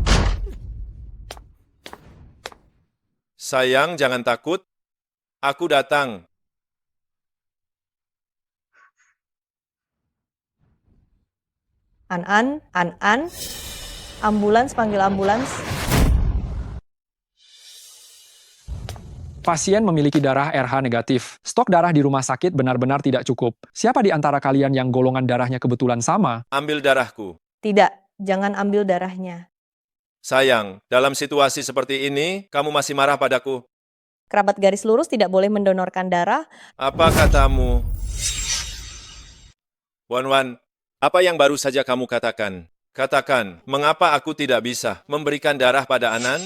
Sayang, jangan takut. Aku datang. An. Ambulans, panggil ambulans. Pasien memiliki darah RH negatif. Stok darah di rumah sakit benar-benar tidak cukup. Siapa di antara kalian yang golongan darahnya kebetulan sama? Ambil darahku. Tidak, jangan ambil darahnya. Sayang, dalam situasi seperti ini, kamu masih marah padaku. Kerabat garis lurus tidak boleh mendonorkan darah. Apa katamu? Wan, apa yang baru saja kamu katakan? Katakan, mengapa aku tidak bisa memberikan darah pada Anan?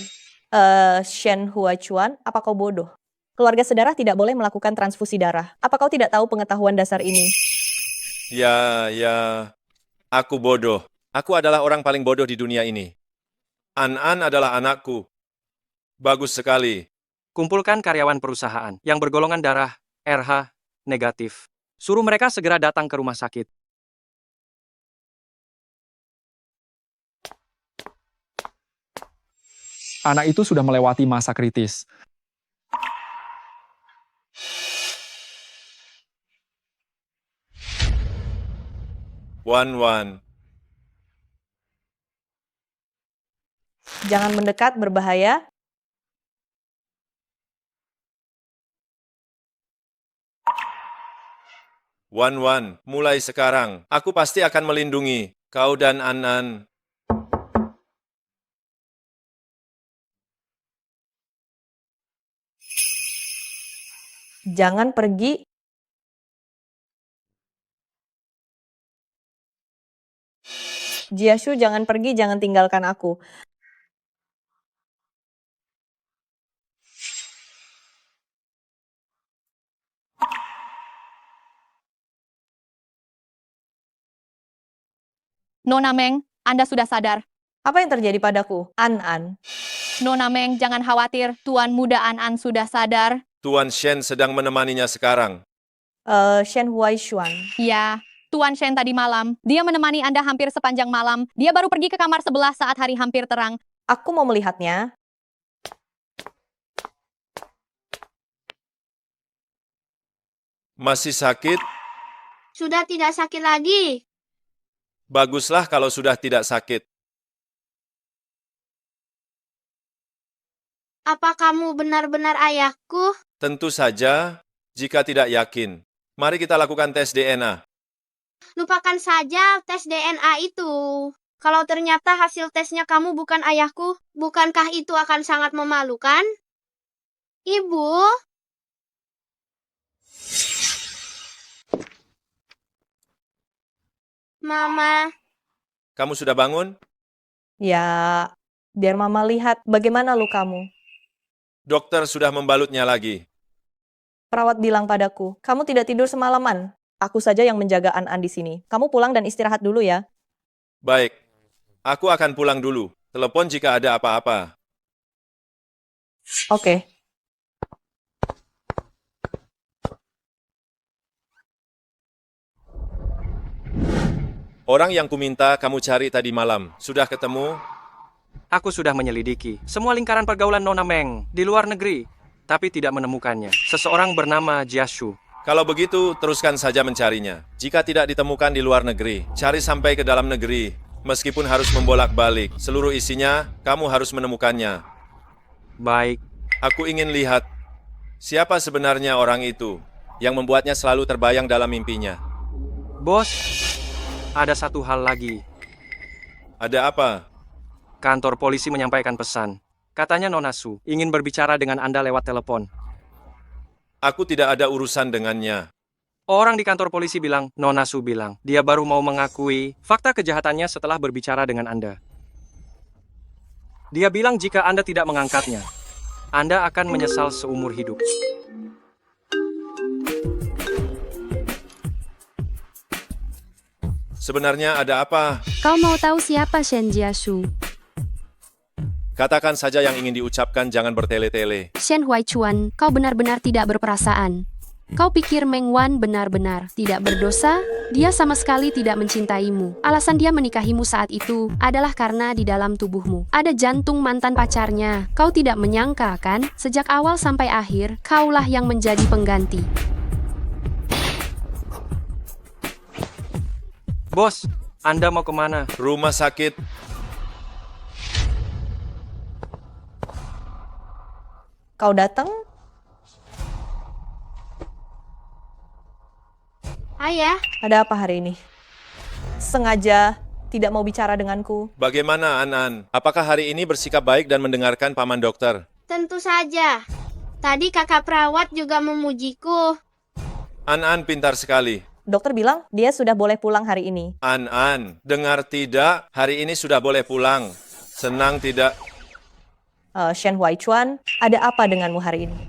Shen Huaichuan, apa kau bodoh? Keluarga sedarah tidak boleh melakukan transfusi darah. Apa kau tidak tahu pengetahuan dasar ini? Ya, aku bodoh. Aku adalah orang paling bodoh di dunia ini. An adalah anakku. Bagus sekali. Kumpulkan karyawan perusahaan yang bergolongan darah RH negatif. Suruh mereka segera datang ke rumah sakit. Anak itu sudah melewati masa kritis. Wan. Jangan mendekat, berbahaya. Wan, mulai sekarang, aku pasti akan melindungi kau dan Anan. Jangan pergi. Jiashu, jangan pergi, jangan tinggalkan aku. Nona Meng, Anda sudah sadar. Apa yang terjadi padaku? An. Nona Meng, jangan khawatir. Tuan muda An sudah sadar. Tuan Shen sedang menemaninya sekarang. Shen Huaishuan. Ya, Tuan Shen tadi malam. Dia menemani Anda hampir sepanjang malam. Dia baru pergi ke kamar sebelah saat hari hampir terang. Aku mau melihatnya. Masih sakit? Sudah tidak sakit lagi. Baguslah kalau sudah tidak sakit. Apa kamu benar-benar ayahku? Tentu saja, jika tidak yakin. Mari kita lakukan tes DNA. Lupakan saja tes DNA itu. Kalau ternyata hasil tesnya kamu bukan ayahku, bukankah itu akan sangat memalukan? Ibu? Mama. Kamu sudah bangun? Ya, biar mama lihat bagaimana lukamu. Dokter sudah membalutnya lagi. Perawat bilang padaku, kamu tidak tidur semalaman. Aku saja yang menjaga An di sini. Kamu pulang dan istirahat dulu ya. Baik, aku akan pulang dulu. Telepon jika ada apa-apa. Oke. Orang yang kuminta kamu cari tadi malam, sudah ketemu? Aku sudah menyelidiki semua lingkaran pergaulan Nona Meng di luar negeri, tapi tidak menemukannya. Seseorang bernama Jiashu. Kalau begitu, teruskan saja mencarinya. Jika tidak ditemukan di luar negeri, cari sampai ke dalam negeri. Meskipun harus membolak-balik, seluruh isinya, kamu harus menemukannya. Baik. Aku ingin lihat, siapa sebenarnya orang itu yang membuatnya selalu terbayang dalam mimpinya. Bos, ada satu hal lagi. Ada apa? Kantor polisi menyampaikan pesan. Katanya Nona Su ingin berbicara dengan Anda lewat telepon. Aku tidak ada urusan dengannya. Orang di kantor polisi bilang, Nona Su bilang, dia baru mau mengakui fakta kejahatannya setelah berbicara dengan Anda. Dia bilang jika Anda tidak mengangkatnya, Anda akan menyesal seumur hidup. Sebenarnya ada apa? Kau mau tahu siapa Shen Jiashu? Katakan saja yang ingin diucapkan, jangan bertele-tele. Shen Huaichuan, kau benar-benar tidak berperasaan. Kau pikir Meng Wan benar-benar tidak berdosa? Dia sama sekali tidak mencintaimu. Alasan dia menikahimu saat itu adalah karena di dalam tubuhmu ada jantung mantan pacarnya. Kau tidak menyangka kan? Sejak awal sampai akhir, kaulah yang menjadi pengganti. Bos, Anda mau kemana? Rumah sakit. Kau datang? Ayah, Ada apa hari ini? Sengaja tidak mau bicara denganku. Bagaimana, An-An? Apakah hari ini bersikap baik dan mendengarkan paman dokter? tentu saja. Tadi kakak perawat juga memujiku. An-An pintar sekali. Dokter bilang dia sudah boleh pulang hari ini. An-An, dengar tidak? Hari ini sudah boleh pulang. Senang tidak? Shen Huaichuan, ada apa denganmu hari ini?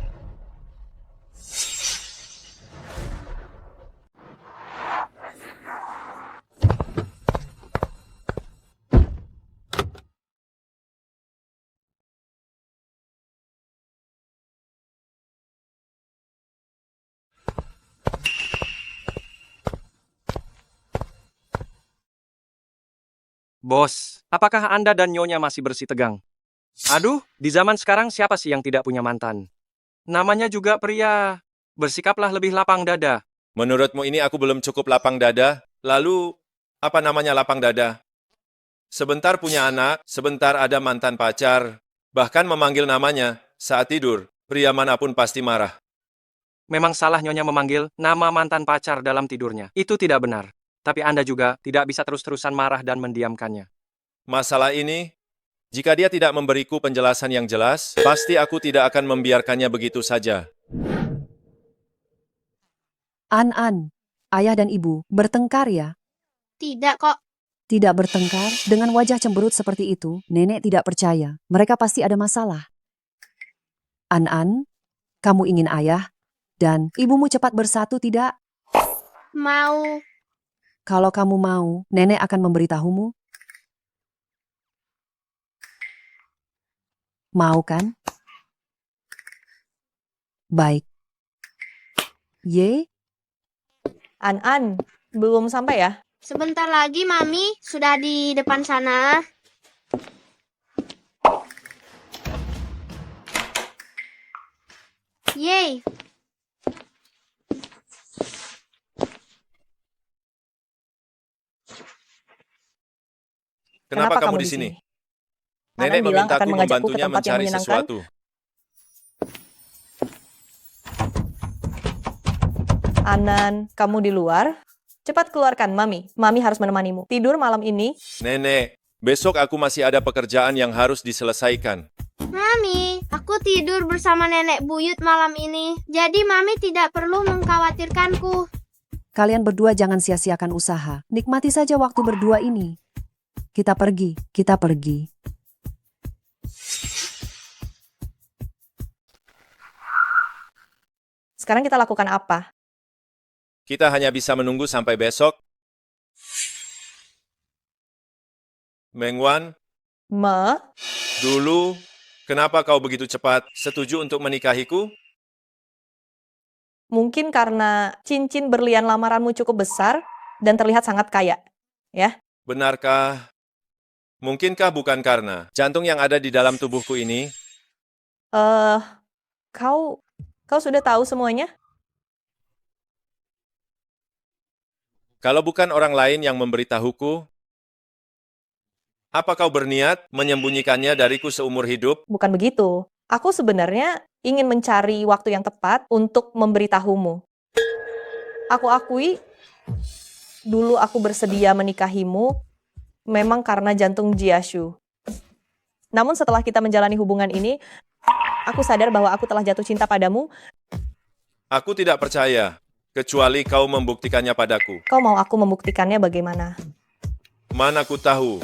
Bos, apakah Anda dan Nyonya masih bersih tegang? Aduh, di zaman sekarang siapa sih yang tidak punya mantan? Namanya juga pria. Bersikaplah lebih lapang dada. Menurutmu ini aku belum cukup lapang dada? Lalu, apa namanya lapang dada? Sebentar punya anak, sebentar ada mantan pacar, bahkan memanggil namanya saat tidur, pria manapun pasti marah. Memang salah Nyonya memanggil nama mantan pacar dalam tidurnya. Itu tidak benar. Tapi Anda juga tidak bisa terus-terusan marah dan mendiamkannya. Masalah ini, jika dia tidak memberiku penjelasan yang jelas, pasti aku tidak akan membiarkannya begitu saja. An-An, ayah dan ibu bertengkar ya? Tidak kok. Tidak bertengkar? Dengan wajah cemberut seperti itu, nenek tidak percaya. Mereka pasti ada masalah. An-An, kamu ingin ayah dan ibumu cepat bersatu tidak? Mau. Kalau kamu mau, nenek akan memberitahumu. Mau kan? Baik. Ye? An-An, belum sampai ya? Sebentar lagi, Mami. Sudah di depan sana. Yeay. Kenapa kamu di sini? Nenek Hanan bilang akan memintaku mengajakku ke membantunya tempat yang mencari menyenangkan. sesuatu. Anan, kamu di luar? Cepat keluarkan, Mami. Mami harus menemanimu. Tidur malam ini. Nenek, besok aku masih ada pekerjaan yang harus diselesaikan. Mami, aku tidur bersama nenek buyut malam ini. Jadi Mami tidak perlu mengkhawatirkanku. Kalian berdua jangan sia-siakan usaha. Nikmati saja waktu berdua ini. Kita pergi, kita pergi. Sekarang kita lakukan apa? Kita hanya bisa menunggu sampai besok. Mengwan, dulu, kenapa kau begitu cepat setuju untuk menikahiku? Mungkin karena cincin berlian lamaranmu cukup besar dan terlihat sangat kaya, ya? Benarkah? Mungkinkah bukan karena jantung yang ada di dalam tubuhku ini? Kau sudah tahu semuanya? Kalau bukan orang lain yang memberitahuku, apa kau berniat menyembunyikannya dariku seumur hidup? Bukan begitu. Aku sebenarnya ingin mencari waktu yang tepat untuk memberitahumu. Aku akui, dulu aku bersedia menikahimu memang karena jantung Jiashu. Namun setelah kita menjalani hubungan ini, aku sadar bahwa aku telah jatuh cinta padamu. Aku tidak percaya, kecuali kau membuktikannya padaku. Kau mau aku membuktikannya bagaimana? Mana ku tahu.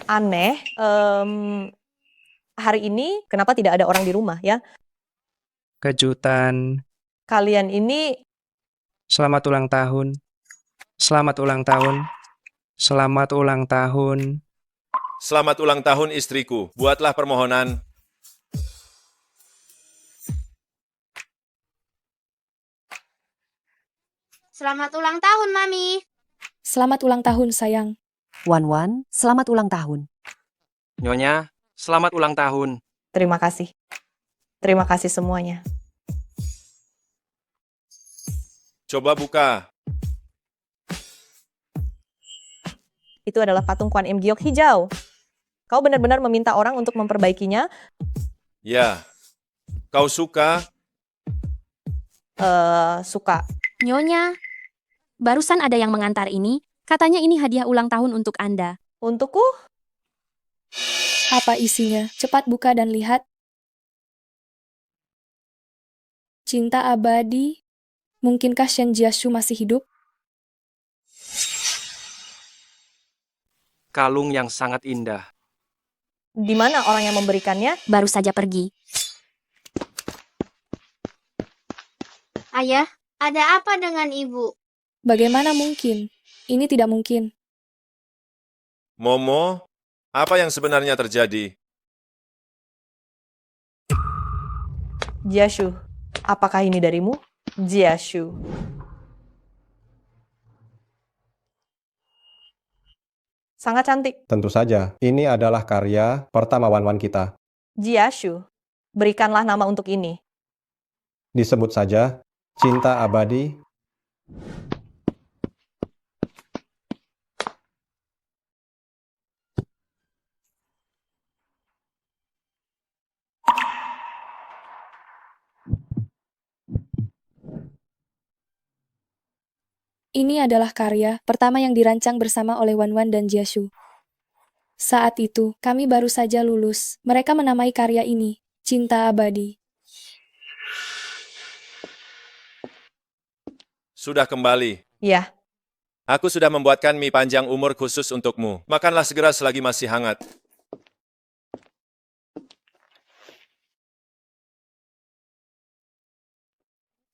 Aneh, hari ini kenapa tidak ada orang di rumah ya? Kejutan. Kalian ini Selamat ulang tahun. Selamat ulang tahun. Selamat ulang tahun. Selamat ulang tahun istriku. Buatlah permohonan. Selamat ulang tahun, Mami. Selamat ulang tahun, sayang. Wan, selamat ulang tahun. Nyonya, selamat ulang tahun. Terima kasih. Terima kasih semuanya. Coba buka. Itu adalah patung Kwan Im Giok hijau. Kau benar-benar meminta orang untuk memperbaikinya? Ya. Kau suka? Suka. Nyonya, barusan ada yang mengantar ini. Katanya ini hadiah ulang tahun untuk Anda. Untukku? Apa isinya? Cepat buka dan lihat. Cinta abadi. Mungkinkah Shen Jiashu masih hidup? Kalung yang sangat indah. Di mana orang yang memberikannya? Baru saja pergi. Ayah, ada apa dengan ibu? Bagaimana mungkin? Ini tidak mungkin. Momo, apa yang sebenarnya terjadi? Jiashu, apakah ini darimu? Jiashu. Sangat cantik. Tentu saja, ini adalah karya pertama Wan kita. Jiashu, berikanlah nama untuk ini. Disebut saja Cinta Abadi. Ini adalah karya pertama yang dirancang bersama oleh Wan dan Jiashu. Saat itu, kami baru saja lulus. Mereka menamai karya ini Cinta Abadi. Sudah kembali. Ya. Aku sudah membuatkan mie panjang umur khusus untukmu. Makanlah segera selagi masih hangat.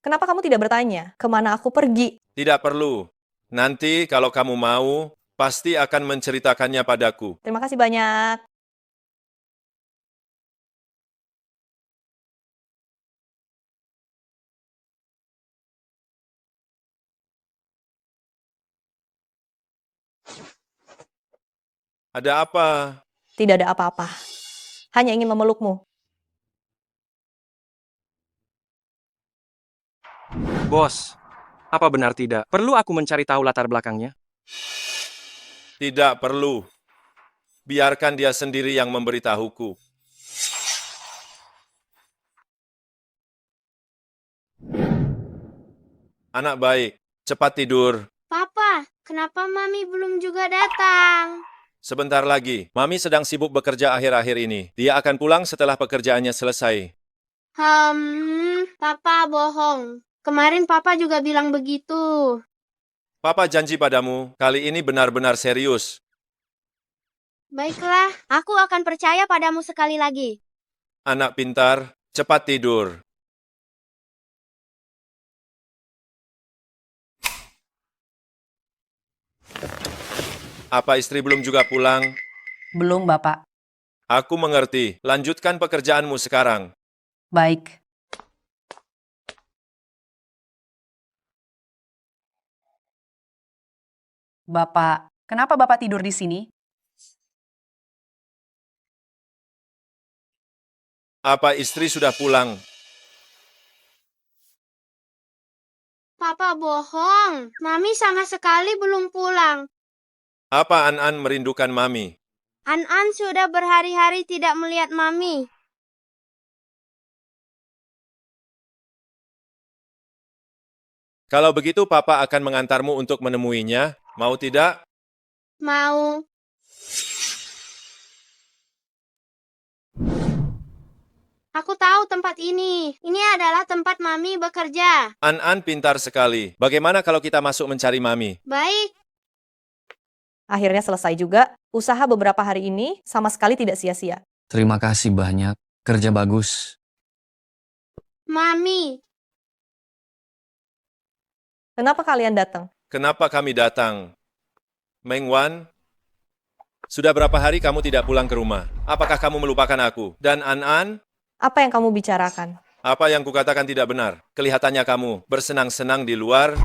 Kenapa kamu tidak bertanya kemana aku pergi? Tidak perlu. Nanti kalau kamu mau, pasti akan menceritakannya padaku. Terima kasih banyak. Ada apa? Tidak ada apa-apa. Hanya ingin memelukmu. Bos, apa benar tidak? Perlu aku mencari tahu latar belakangnya? Tidak perlu. Biarkan dia sendiri yang memberitahuku. Anak baik, cepat tidur. Papa, kenapa Mami belum juga datang? Sebentar lagi, Mami sedang sibuk bekerja akhir-akhir ini. Dia akan pulang setelah pekerjaannya selesai. Papa bohong. Kemarin Papa juga bilang begitu. Papa janji padamu, kali ini benar-benar serius. Baiklah, aku akan percaya padamu sekali lagi. Anak pintar, cepat tidur. Apa istri belum juga pulang? Belum, Bapak. Aku mengerti. Lanjutkan pekerjaanmu sekarang. Baik. Bapak, kenapa Bapak tidur di sini? Apa istri sudah pulang? Papa bohong. Mami sama sekali belum pulang. Apa An-An merindukan Mami? An-An sudah berhari-hari tidak melihat Mami. Kalau begitu Papa akan mengantarmu untuk menemuinya. Mau tidak? Mau. Aku tahu tempat ini. Ini adalah tempat Mami bekerja. An-An pintar sekali. Bagaimana kalau kita masuk mencari Mami? Baik. Akhirnya selesai juga. Usaha beberapa hari ini sama sekali tidak sia-sia. Terima kasih banyak. Kerja bagus. Mami. Kenapa kalian datang? Kenapa kami datang? Meng Wan, sudah berapa hari kamu tidak pulang ke rumah? Apakah kamu melupakan aku? Dan An-An, Apa yang kamu bicarakan? apa yang kukatakan tidak benar? Kelihatannya kamu bersenang-senang di luar.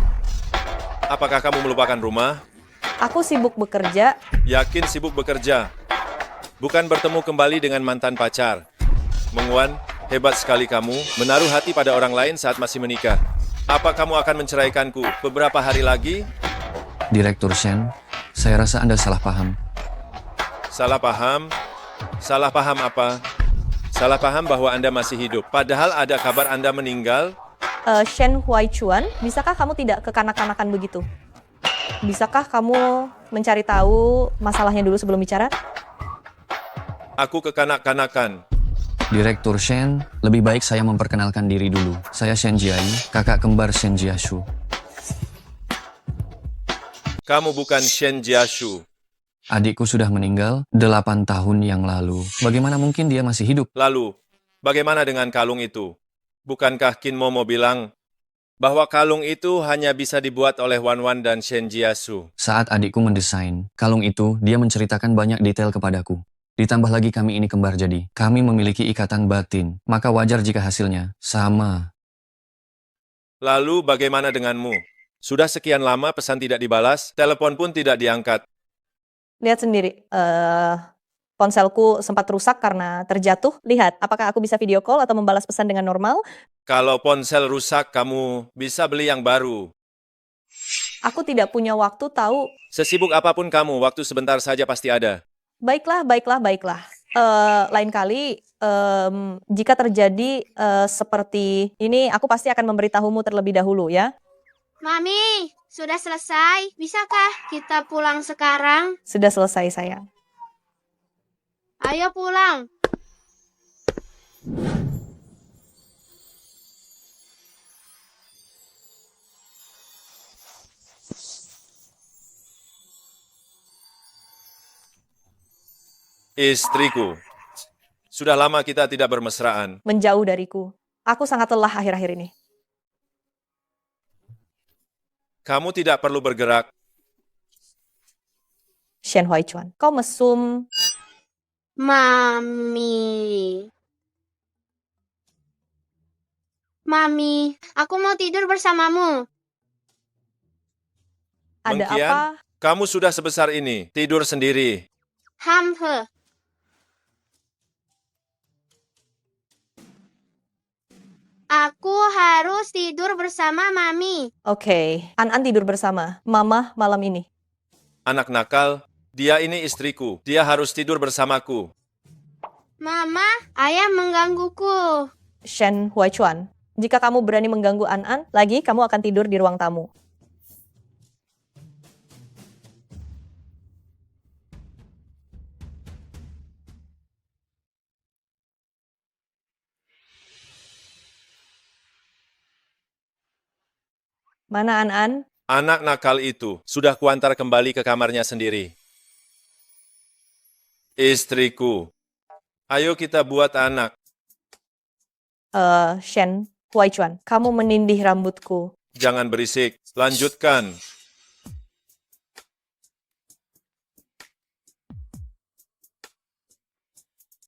Apakah kamu melupakan rumah? Aku sibuk bekerja. Yakin sibuk bekerja. Bukan bertemu kembali dengan mantan pacar. Meng Wan, hebat sekali kamu menaruh hati pada orang lain saat masih menikah. Apa kamu akan menceraikanku beberapa hari lagi? Direktur Shen, saya rasa Anda salah paham. Salah paham? Salah paham apa? Salah paham bahwa Anda masih hidup. Padahal ada kabar Anda meninggal. Shen Huaichuan, bisakah kamu tidak kekanak-kanakan begitu? Bisakah kamu mencari tahu masalahnya dulu sebelum bicara? Aku kekanak-kanakan. Direktur Shen, lebih baik saya memperkenalkan diri dulu. Saya Shen Jiai, kakak kembar Shen Jiashu. Kamu bukan Shen Jiashu. Adikku sudah meninggal 8 tahun yang lalu. Bagaimana mungkin dia masih hidup? Lalu, bagaimana dengan kalung itu? Bukankah Qin Momo bilang bahwa kalung itu hanya bisa dibuat oleh Wan Wan dan Shen Jiasu? Saat adikku mendesain kalung itu, dia menceritakan banyak detail kepadaku. Ditambah lagi kami ini kembar jadi. Kami memiliki ikatan batin, maka wajar jika hasilnya sama. Lalu bagaimana denganmu? Sudah sekian lama pesan tidak dibalas, telepon pun tidak diangkat. Lihat sendiri, ponselku sempat rusak karena terjatuh. Lihat, apakah aku bisa video call atau membalas pesan dengan normal? Kalau ponsel rusak, kamu bisa beli yang baru. Aku tidak punya waktu tahu. Sesibuk apapun kamu, waktu sebentar saja pasti ada. Baiklah. Lain kali, jika terjadi seperti ini, aku pasti akan memberitahumu terlebih dahulu ya. Mami, sudah selesai. Bisakah kita pulang sekarang? Sudah selesai, sayang. Ayo pulang. Istriku, sudah lama kita tidak bermesraan. Menjauh dariku. Aku sangat lelah akhir-akhir ini. Kamu tidak perlu bergerak. Shen Huaichuan, kau mesum. Mami. Mami, aku mau tidur bersamamu. Ada Mengkian, apa? kamu sudah sebesar ini, tidur sendiri. Hamhe. Aku harus tidur bersama Mami. Oke, An-An tidur bersama Mama malam ini. Anak nakal, dia ini istriku. Dia harus tidur bersamaku. Mama, ayah menggangguku. Shen Huaichuan, jika kamu berani mengganggu An-An, lagi kamu akan tidur di ruang tamu. Mana An-An? Anak nakal itu sudah kuantar kembali ke kamarnya sendiri. Istriku, ayo kita buat anak. Shen Huaichuan, kamu menindih rambutku. Jangan berisik, lanjutkan.